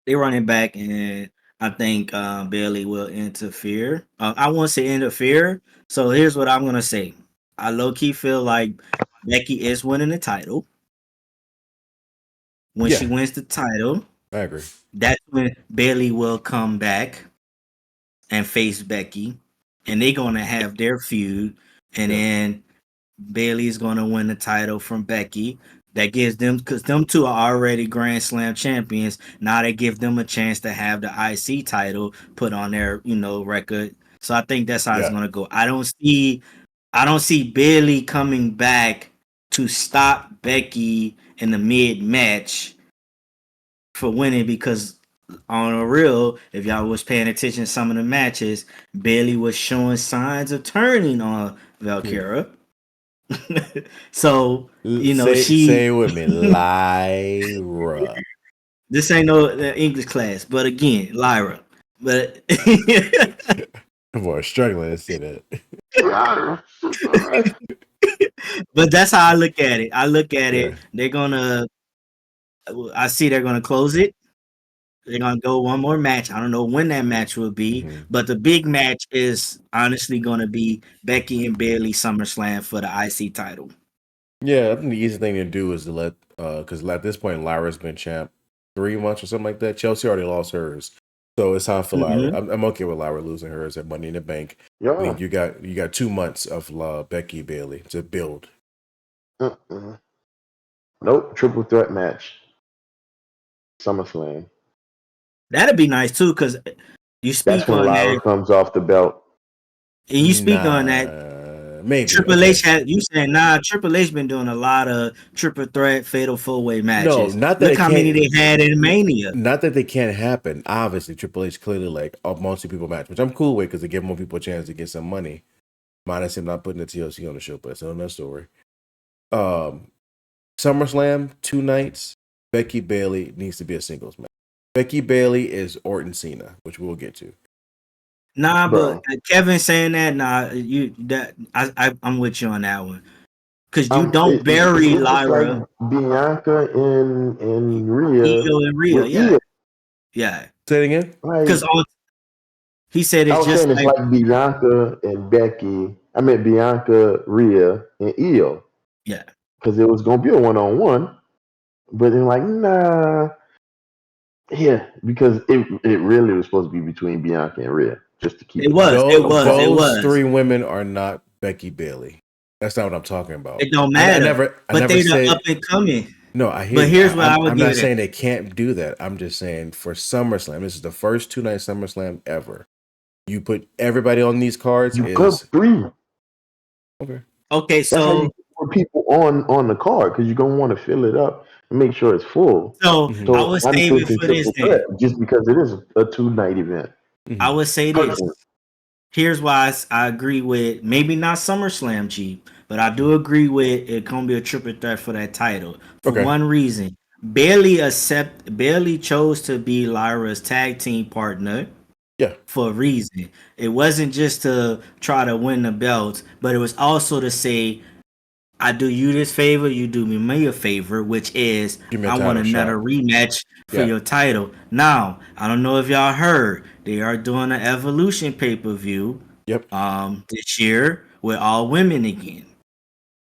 They running back, and I think Bailey will interfere. I won't say interfere. So here's what I'm gonna say. I low key feel like Becky is winning the title. When she wins the title, I agree. that's when Bailey will come back and face Becky, and they're gonna have their feud, and then Bailey's gonna win the title from Becky. That gives them, because them two are already Grand Slam champions. Now they give them a chance to have the IC title put on their, record. So I think that's how it's gonna go. I don't see Bailey coming back to stop Becky in the mid match for winning, because on a real, if y'all was paying attention to some of the matches, Bailey was showing signs of turning on Valkyra. So say it with me, Lyra. This ain't no English class, but again, Lyra. But Boy, struggling to say that. But that's how I look at it. I look at it. I see they're gonna close it. They're gonna go one more match. I don't know when that match will be, but the big match is honestly gonna be Becky and Bailey SummerSlam for the IC title. Yeah, I think the easy thing to do is to let, because at this point Lyra's been champ 3 months or something like that. Chelsea already lost hers, so it's time for Lyra. I'm okay with Lyra losing hers at Money in the Bank. Yeah. I think you got 2 months of Becky Bailey to build. Nope, triple threat match. SummerSlam. That'd be nice too, because you speak That's when on Lyra that, comes off the belt. and you speak on that. Maybe Triple H you saying Triple H been doing a lot of triple threat fatal 4-way matches. No, not that. Look how many they had in Mania. Not that they can't happen. Obviously, Triple H clearly like a multi-people match, which I'm cool with because they give more people a chance to get some money. Minus him not putting the TLC on the show, but it's another story. SummerSlam 2 nights. Becky Bailey needs to be a singles match. Becky Bailey is Orton Cena, which we'll get to. Nah, but Kevin saying that, I'm with you on that one. Because you don't bury Lyra. Like Bianca and Rhea. Io and Rhea, yeah. Say it again? Because he said it's just like Bianca and Becky. I meant Bianca, Rhea, and Io. Yeah. Because it was going to be a one-on-one. But they're like, nah. Yeah, because it really was supposed to be between Bianca and Rhea. Just to keep it was. Those 3 women are not Becky Bailey. That's not what I'm talking about. It don't matter. But they're the up and coming. No, I hear. But here's what I would. I'm not saying they can't do that. I'm just saying for SummerSlam, this is the first 2-night SummerSlam ever. You put everybody on these cards. You put 3. Okay, so put people on the card because you're gonna want to fill it up and make sure it's full. So I would say for this thing, just because it is a 2-night event. I would say this. Here's why I agree with maybe not SummerSlam, G, but I do agree with it gonna be a triple threat for that title. For one reason. Bailey chose to be Lyra's tag team partner. Yeah. For a reason. It wasn't just to try to win the belts, but it was also to say, I do you this favor, you do me a favor, which is I want another rematch for your title. Now, I don't know if y'all heard, they are doing an Evolution pay-per-view this year with all women again.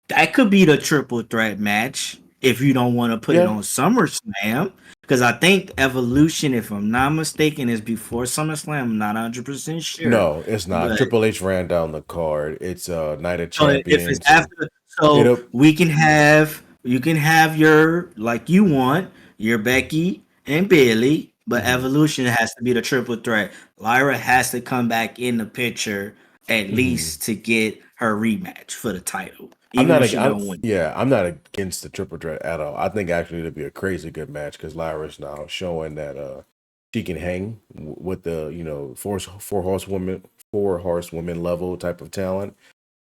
That could be the triple threat match if you don't want to put it on SummerSlam. Because I think Evolution, if I'm not mistaken, is before SummerSlam. I'm not 100% sure. No, it's not. But Triple H ran down the card. It's Night of Champions. If it's after, you can have your, like you want, your Becky and Bailey, but Evolution has to be the triple threat. Lyra has to come back in the picture at least to get her rematch for the title. I'm not against the triple threat at all. I think actually it'll be a crazy good match because Lyra's now showing that she can hang with the four horsewoman level type of talent.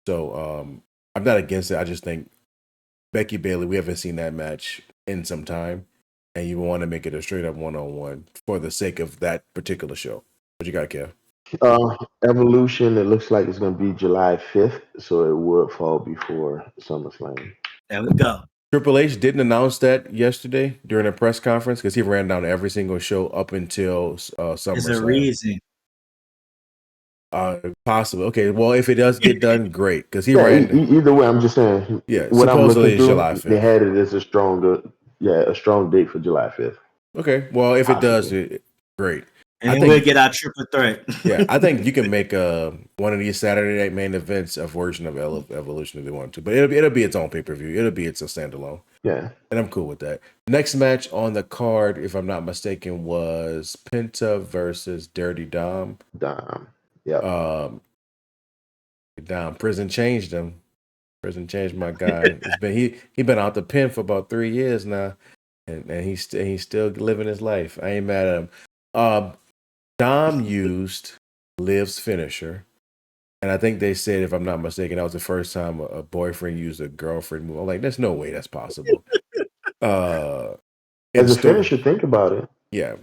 So I'm not against it. I just think Becky Bailey, we haven't seen that match in some time, and you want to make it a straight up 1-on-1 for the sake of that particular show. What you got, Kev? Evolution, it looks like it's going to be July 5th, so it would fall before SummerSlam. There we go. Triple H didn't announce that yesterday during a press conference because he ran down every single show up until SummerSlam. There's a reason. Possibly. Okay, well, if it does get done, great. Because he ran. Either way, I'm just saying. Yeah, what I'm looking through, July 5th. they had it as a stronger, a strong date for July 5th. Okay. Well, if it does, great. And then we'll get our triple threat. Yeah, I think you can make one of these Saturday night main events a version of Evolution if they want to, but it'll be its own pay-per-view. It'll be its a standalone. Yeah, and I'm cool with that. Next match on the card, if I'm not mistaken, was Penta versus Dirty Dom. Yeah. Dom. Prison changed him. Prison changed my guy. He been out the pen for about 3 years now, and he's still living his life. I ain't mad at him. Dom used Liv's finisher, and I think they said, if I'm not mistaken, that was the first time a boyfriend used a girlfriend move. I'm like, there's no way that's possible. As a finisher, think about it. Yeah,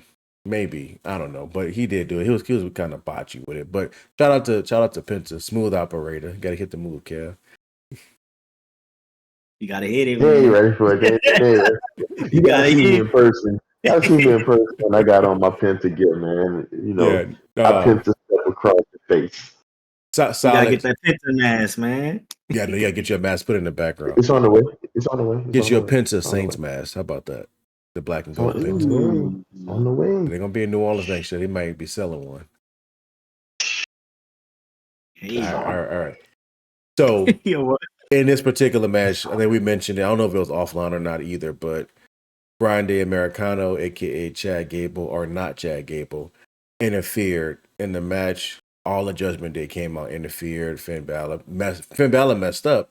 maybe, I don't know, but he did do it. He was kind of botchy with it. But shout out to Penta, smooth operator. Got to hit the move, Kev. You gotta hit it. Yeah, you ready for it? You gotta see me in person. I see me in person when I got on my Penta gear, man. You know, I Penta step across the face. You gotta get that Penta mask, man. Yeah, no, you gotta get your mask put in the background. It's on the way. Get your Penta Saints mask. How about that? The black and gold Penta. On the way. They're gonna be in New Orleans next year. They might be selling one. All right. So in this particular match, I think we mentioned it. I don't know if it was offline or not either, but Brian De Americano, aka Chad Gable, or not Chad Gable, interfered in the match. All the Judgment Day came out, interfered. Finn Balor messed up,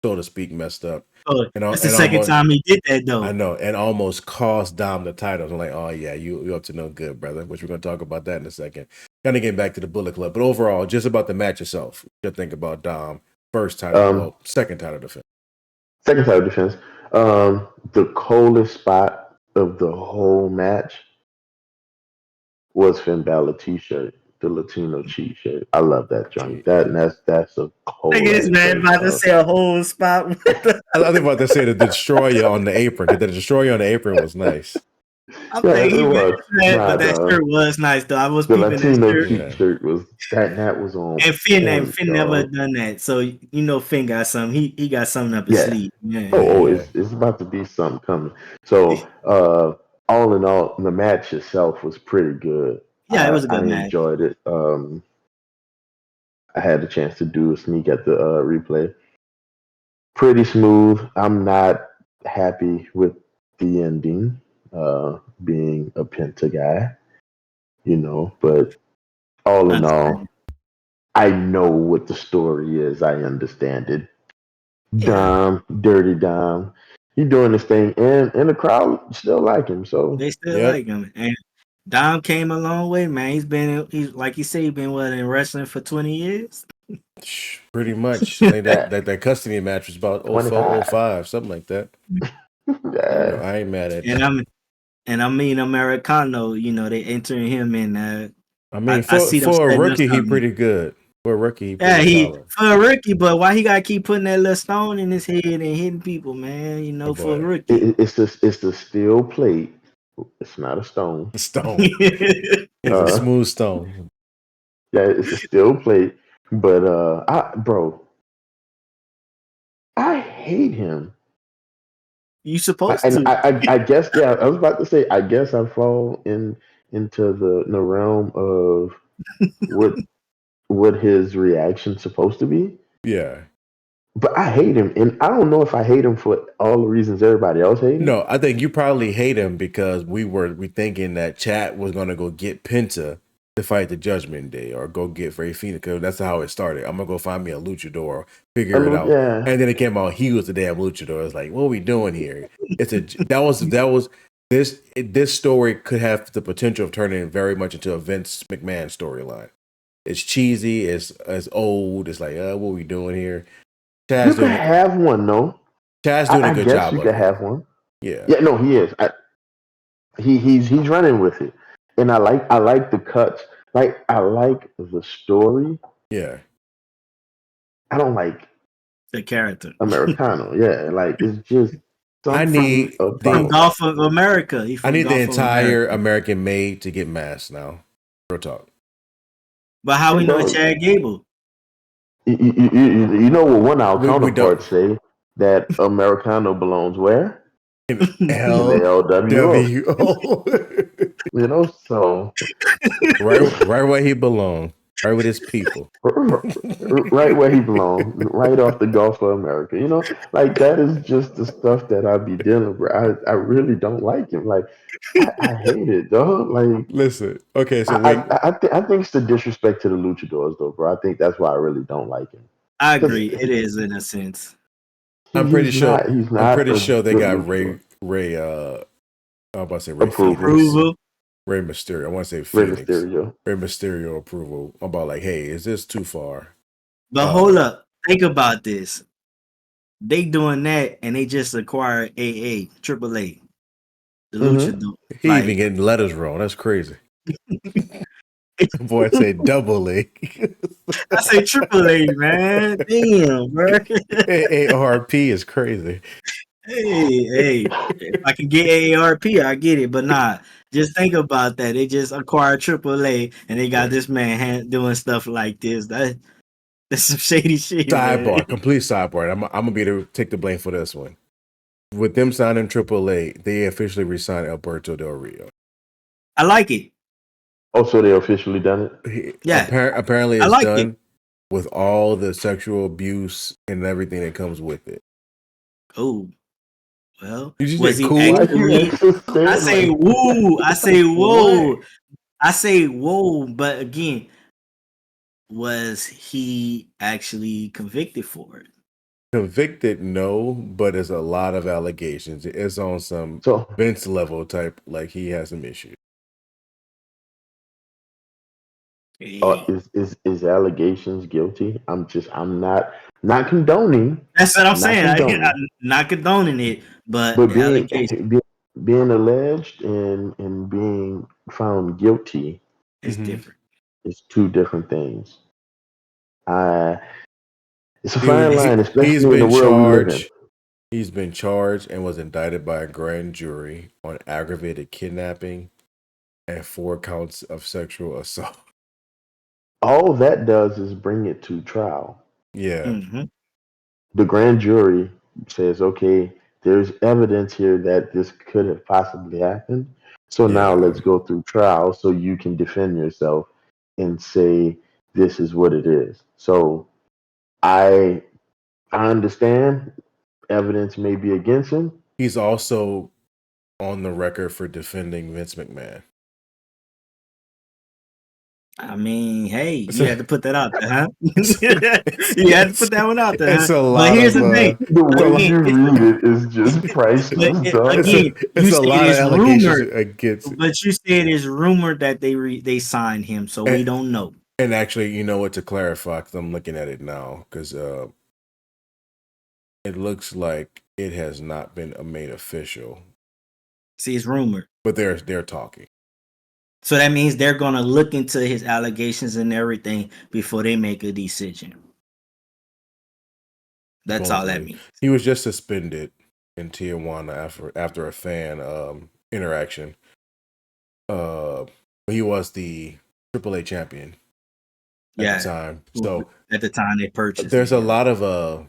so to speak, messed up. Oh, that's the second time he did that, though. I know, and almost cost Dom the title. I'm like, oh yeah, you up to no good, brother. Which we're gonna talk about that in a second. Kind of getting back to the Bullet Club, but overall, just about the match itself. What you think about Dom first title, second title defense? Second title defense. The coldest spot of the whole match was Finn Balor t-shirt, the Latino cheat shirt. I love that joint. That's a cold. I guess man about to say a whole spot. I think about to say the destroyer on the apron. The destroyer on the apron was nice. I'm thinking but that shirt was nice though. I was the Latino t-shirt was that was on. And Finn never done that, so you know Finn got something. He got something up his sleeve. Yeah. It's about to be something coming. So all in all, the match itself was pretty good. Yeah, it was a good match. I enjoyed it. I had the chance to do a sneak at the replay. Pretty smooth. I'm not happy with the ending, being a Penta guy, but all in all, I know what the story is. I understand it. Dom, Dirty Dom, he's doing this thing, and the crowd still like him. So they still like him. And Dom came a long way, man. He's like you say, he's been in wrestling for 20 years. Pretty much. that custody match was about 04, 05, something like that. Yeah. I ain't mad at you. And I mean Americano, they entering him in. I mean, for a rookie, he pretty good. For a rookie, for a rookie, but why he gotta keep putting that little stone in his head and hitting people, man? For a rookie, it's the steel plate. It's not a stone. Stone. It's a smooth stone. Yeah, it's a steel plate. But I hate him. You supposed to? I guess. Yeah, I was about to say. I guess I fall into the realm of what his reaction's supposed to be. Yeah. But I hate him, and I don't know if I hate him for all the reasons everybody else hates him. No, I think you probably hate him because we thinking that Chat was gonna go get Penta to fight the Judgment Day or go get Ray Phoenix, because that's how it started. I'm gonna go find me a luchador, figure it out, and then it came out he was the damn luchador. It's like, what are we doing here? This story could have the potential of turning very much into a Vince McMahon storyline. It's cheesy, it's old. It's like, what are we doing here? You could have one, though. Chad's doing a good job. You could have one. Yeah. Yeah, no, he is. He's running with it, and I like the cuts. Like, I like the story. Yeah. I don't like the character Americano. Yeah, like it's just. I need from Golf of America. I need the entire American made to get masked now. Real talk. But how we know Chad Gable? You know what one of our counterparts say, that Americano belongs where? in in the LWO. LWO. So right where he belonged. Right with his people. right where he belongs, right off the Gulf of America. Like that is just the stuff that I be dealing with. I really don't like him. Like I hate it, dog. Like Listen, okay, so I think it's the disrespect to the luchadors, though, bro. I think that's why I really don't like him. I agree. It is in a sense. I'm pretty sure they good got luchador. I'm about to say Ray Approval. Phoenix. Approval. Ray Mysterio. I want to say Rey Phoenix. Mysterio. Ray Mysterio approval. About like, hey, is this too far? But hold up. Think about this. They doing that and they just acquired AAA. The luchador. He even getting letters wrong. That's crazy. Boy, I say double A. I say AAA, man. Damn, bro. AARP is crazy. Hey, if I can get AARP, I get it. But nah, just think about that. They just acquired AAA and they got this man doing stuff like this. That's some shady shit. Sidebar, Man. complete sidebar. I'm gonna be able to take the blame for this one. With them signing AAA, they officially re-signed Alberto Del Rio. I like it. Oh, so they officially done it? Yeah. Apparently it's done with all the sexual abuse and everything that comes with it. Oh. Well, was he cool? actually? I say woo. I say whoa. I say whoa. But again, was he actually convicted for it? Convicted, no, but there's a lot of allegations. It's on some Vince level type, like he has some issues. Is allegations guilty? I'm not condoning. That's what I'm saying. I'm not condoning it, but being alleged and being found guilty is different. It's two different things. It's a fine line, especially in the world we live in. He's been charged and was indicted by a grand jury on aggravated kidnapping and 4 counts of sexual assault. All that does is bring it to trial. Yeah. Mm-hmm. The grand jury says, okay, there's evidence here that this could have possibly happened. So now let's go through trial so you can defend yourself and say this is what it is. So I understand evidence may be against him. He's also on the record for defending Vince McMahon. I mean, hey, you had to put that out there, huh? You had to put that one out there. It's huh? a lot. But here's the thing: the way you read it is just priceless. Again, it's a lot of allegations against. But you said it's rumored that they signed him, so we don't know. And actually, you know what? To clarify, because I'm looking at it now, because it looks like it has not been made official. See, it's rumored, but they're talking. So that means they're gonna look into his allegations and everything before they make a decision. That's all that means. He was just suspended in Tijuana after a fan interaction. He was the AAA champion at the time. So at the time they purchased, there's a lot of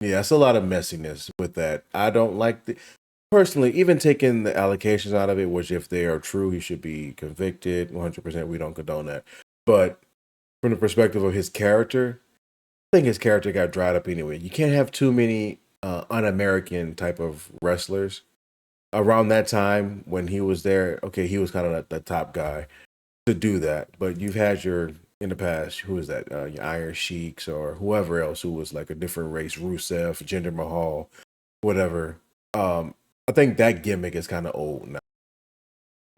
it's a lot of messiness with that. I don't like personally, even taking the allocations out of it, which if they are true, he should be convicted 100%. We don't condone that. But from the perspective of his character, I think his character got dried up anyway. You can't have too many un-American type of wrestlers. Around that time when he was there, okay, he was kind of the top guy to do that. But you've had in the past, who is that? Your Iron Sheiks or whoever else who was like a different race, Rusev, Jinder Mahal, whatever. I think that gimmick is kind of old now.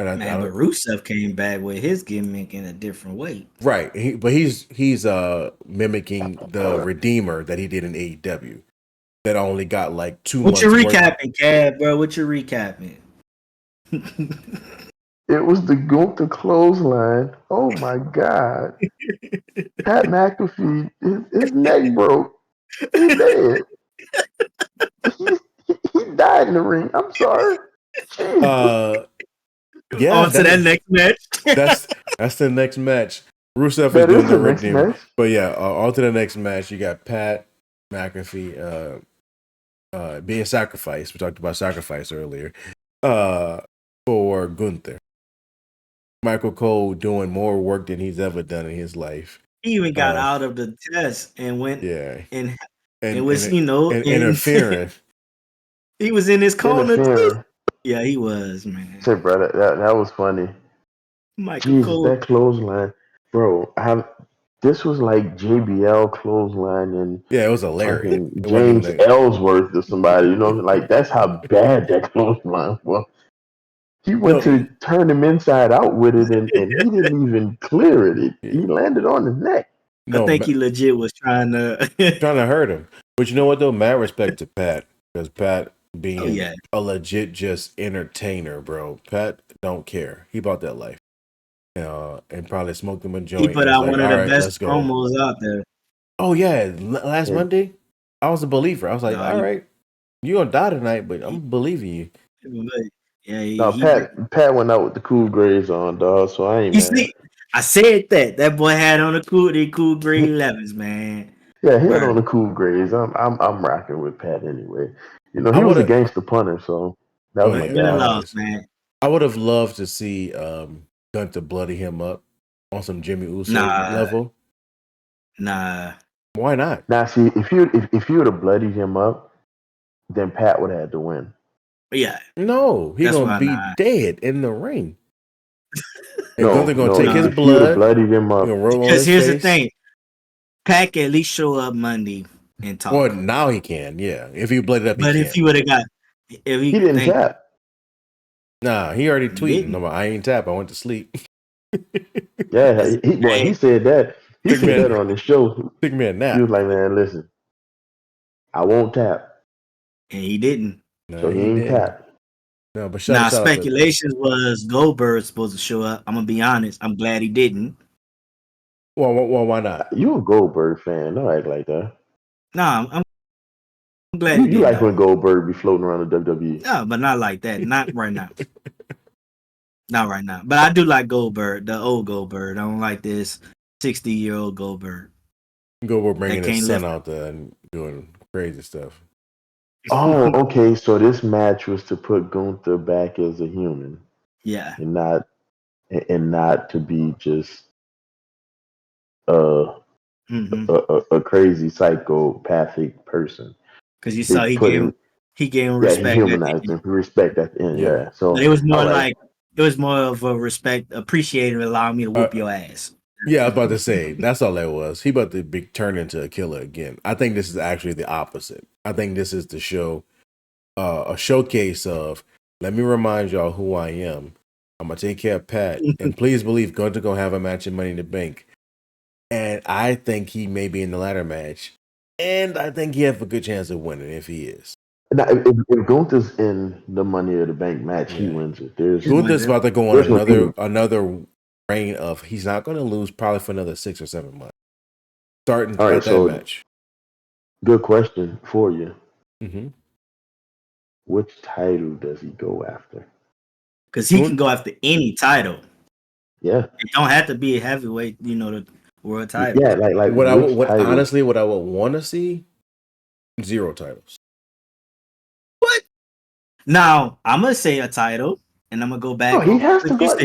And but Rusev came back with his gimmick in a different way. Right. He's mimicking the Redeemer that he did in AEW. That only got like 2 months. What you recapping, Cab, bro? What you recapping? It was the Gunther clothesline. Oh my God. Pat McAfee, his neck broke. He's dead. He died in the ring. I'm sorry. Yeah. On to that next match. that's the next match. Rusev is doing the Redeemer. But yeah, on to the next match. You got Pat McAfee being sacrificed. We talked about sacrifice earlier. For Gunther. Michael Cole doing more work than he's ever done in his life. He even got out of the test and went and was, and interfering. He was in his corner too. Interfering. Yeah, he was, man. Shit, bro, that was funny. Michael Jesus, Cole. that clothesline, bro. This was like JBL clothesline and it was hilarious. James Ellsworth or somebody, like that's how bad that clothesline was. He went to turn him inside out with it, and he didn't even clear it. He landed on his neck. I think he legit was trying to hurt him. But you know what though? Mad respect to Pat, because Pat being a legit just entertainer, bro. Pat don't care. He bought that life. And probably smoked him a joint. He put out one of the best promos out there. Oh yeah, last Monday, I was a believer. I was like, all right, you gonna die tonight, but I'm believing you. Yeah, Pat went out with the cool grays on, dog. So I ain't mad. See, I said that boy had on the cool gray 11s, man. Yeah, he had on the cool grays. I'm rocking with Pat anyway. He was a gangster punter, so that was my guy. Man. I would have loved to see Gunther bloody him up on some Jimmy Uso level. Nah. Why not? Now, see, if you would have bloodied him up, then Pat would have had to win. Yeah. No, he's gonna be dead in the ring. And Gunther gonna take his if blood, bloodied him up. Because here's the thing, Pat can at least show up Monday and talk. Well, now he can, yeah. If he blooded up, but if he would have got, if he didn't tap. Nah, he already tweeted. I ain't tap. I went to sleep. Yeah, he said that. He said that on the show. Took me a nap. He was like, "Man, listen, I won't tap," and he didn't. No, so he ain't tap. No, but now speculations was Goldberg supposed to show up. I'm gonna be honest. I'm glad he didn't. Well, why not? You a Goldberg fan? Don't act like that. Nah, I'm glad you like when Goldberg be floating around the WWE. No, but not like that. Not right now. Not right now. But I do like Goldberg, the old Goldberg. I don't like this 60-year-old Goldberg. Goldberg bringing his son out there and doing crazy stuff. Oh, okay. So this match was to put Gunther back as a human. Yeah. And not to be just a crazy psychopathic person. Because you saw he gave him respect. He humanized him. Respect at the end. Yeah. So but it was more it was more of a respect, appreciative, allowing me to whoop your ass. Yeah, I was about to say that's all that was. He about to be turned into a killer again. I think this is actually the opposite. I think this is the show, a showcase of let me remind y'all who I am. I'm gonna take care of Pat, and please believe Gunther gonna have a match in Money in the Bank. And I think he may be in the ladder match, and I think he has a good chance of winning if he is. Now, if Gunther's in the Money in the Bank match, he wins it. Gunther's about to go on another reign of he's not going to lose probably for another 6 or 7 months. Starting at that match. Good question for you. Mm-hmm. Which title does he go after? Because he can go after any title. Yeah, it don't have to be a heavyweight. The world title. Yeah, like what I would want to see 0 titles. What? Now I'm gonna say a title, and I'm gonna go back. No, he has to go.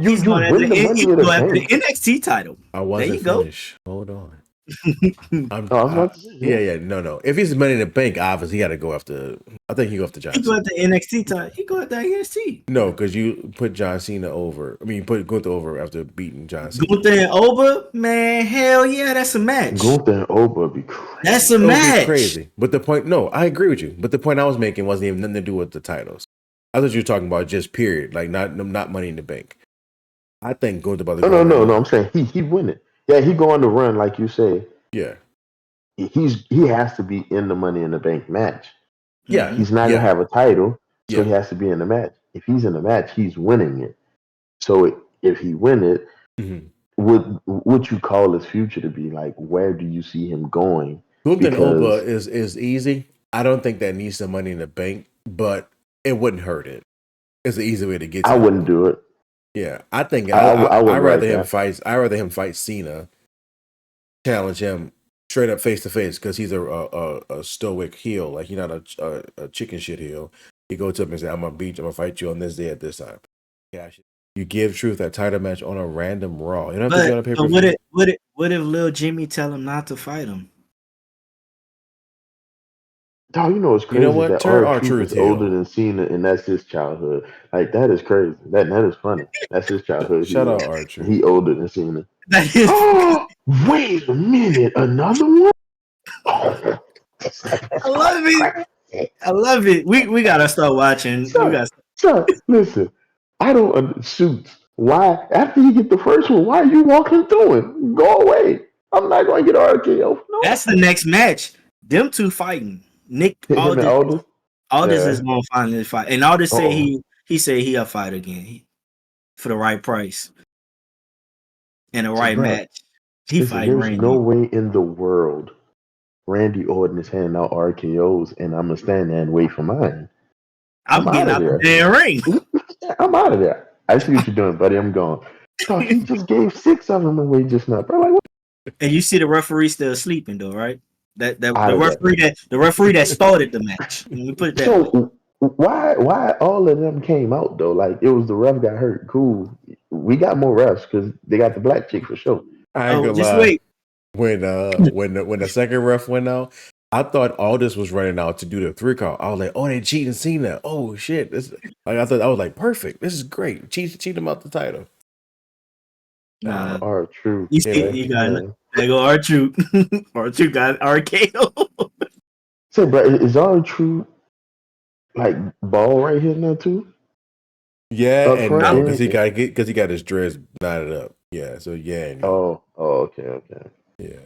He's going after the NXT title. I wasn't finished. Hold on. Yeah. No. If he's Money in the Bank, obviously he got to go after. I think he go after John Cena. He go after NXT title. He go after NXT. No, because you put John Cena over. I mean, you put Gunther over after beating John Cena. Gunther and Oba, man, hell yeah, that's a match. Gunther and Oba be crazy. That's a match. Crazy. But the point, no, I agree with you. But the point I was making wasn't even nothing to do with the titles. I thought you were talking about just period, like not Money in the Bank. I think Gunther about to go. No. I'm saying he win it. Yeah, he go on the run like you say. Yeah. He has to be in the Money in the Bank match. Yeah. He's not gonna have a title, so he has to be in the match. If he's in the match, he's winning it. So if he win it, would you call his future to be like? Where do you see him going? Gunther and Oba is easy. I don't think that needs some Money in the Bank, but it wouldn't hurt it. It's an easy way to get to I wouldn't do it. Yeah, I think I'd rather him fight. I'd rather him fight Cena, challenge him straight up face to face because he's a stoic heel. Like he's not a chicken shit heel. He goes up and says, I'm gonna fight you on this day at this time. Yeah, you give Truth that title match on a random Raw. You don't have to be on a pay-per-view. What if Lil Jimmy tell him not to fight him? Dog, you know it's crazy that Turn R-Truth is older than Cena, and that's his childhood. Like that is crazy. That is funny. That's his childhood. Shout out R-Truth. He older than Cena. Oh, wait a minute, another one? I love it. I love it. We gotta start watching. Son, listen. I don't shoot. Why? After you get the first one, why are you walking through it? Go away. I'm not going to get RKO. No. That's the next match. Them two fighting. Nick Aldis is gonna finally fight, and Aldis said he said he'll fight again for the right price and the right match. There's Randy. No way in the world Randy Orton is handing out RKOs, and I'm gonna stand there and wait for mine. I'm getting out the damn ring. I'm out of there. I see what you're doing, buddy. I'm gone. So he just gave 6 of them away just now, bro. Like, what? And you see the referee still sleeping though, right? The referee that started the match. We put it that so way. Why all of them came out though? Like it was the ref got hurt. Cool. We got more refs because they got the black chick for sure. I ain't gonna lie. Wait. When the second ref went out, I thought Aldis was running out to do the 3 call. I was like, oh, they cheating Cena. Oh shit. I was like, perfect. This is great. Cheat him out the title. R-Truth. You got it. There go R-Truth. R-Truth got RKO. So, bro, is R-Truth like ball right here now too? Yeah, and no, because he got his dreads knotted up. Yeah, so yeah. No. Okay. Yeah.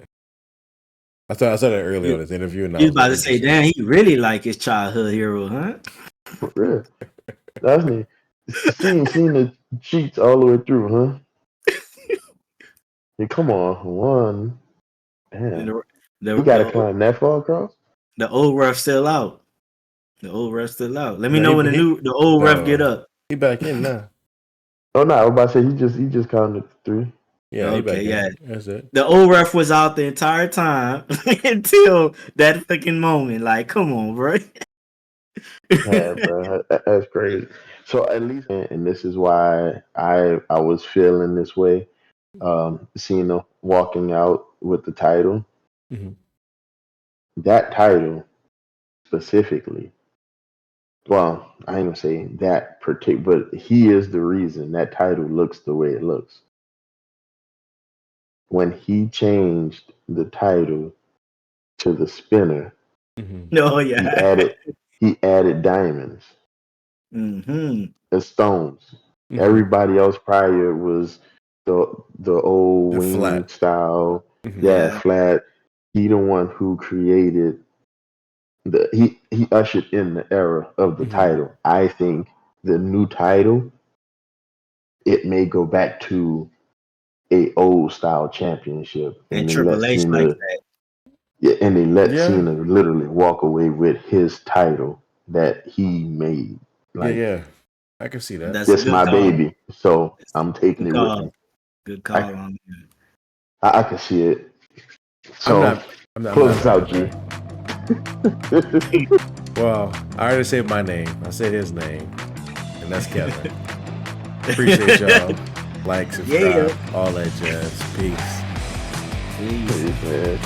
I saw that earlier on this interview. And he was about to say, damn, he really like his childhood hero, huh? For real. That's me. Seeing the cheats all the way through, huh? Hey, come on, one. Damn. You gotta climb that far across? The old ref still out. Let me know when the old ref get up. He back in now. Oh no, I was about to say he just counted 3. Yeah, okay, that's it. The old ref was out the entire time until that fucking moment. Like, come on, bro. Yeah, bro, that's crazy. So at least, and this is why I was feeling this way. Cena walking out with the title. Mm-hmm. That title specifically. Well, I ain't gonna say that particular, but he is the reason that title looks the way it looks. When he changed the title to the spinner, he added diamonds, the stones. Mm-hmm. Everybody else prior was the old wing flat style, flat. He the one who created he ushered in the era of the title. I think the new title, it may go back to a old style championship, and Triple H like that. Yeah, and they let Cena literally walk away with his title that he made. Like, I can see that. That's my baby, so I'm taking it with me. Good call on you. I can see it. So I'm not close this out, G. Well, I already said my name. I said his name, and that's Kevin. Appreciate y'all. Like, subscribe, all that jazz. Peace. Peace, man.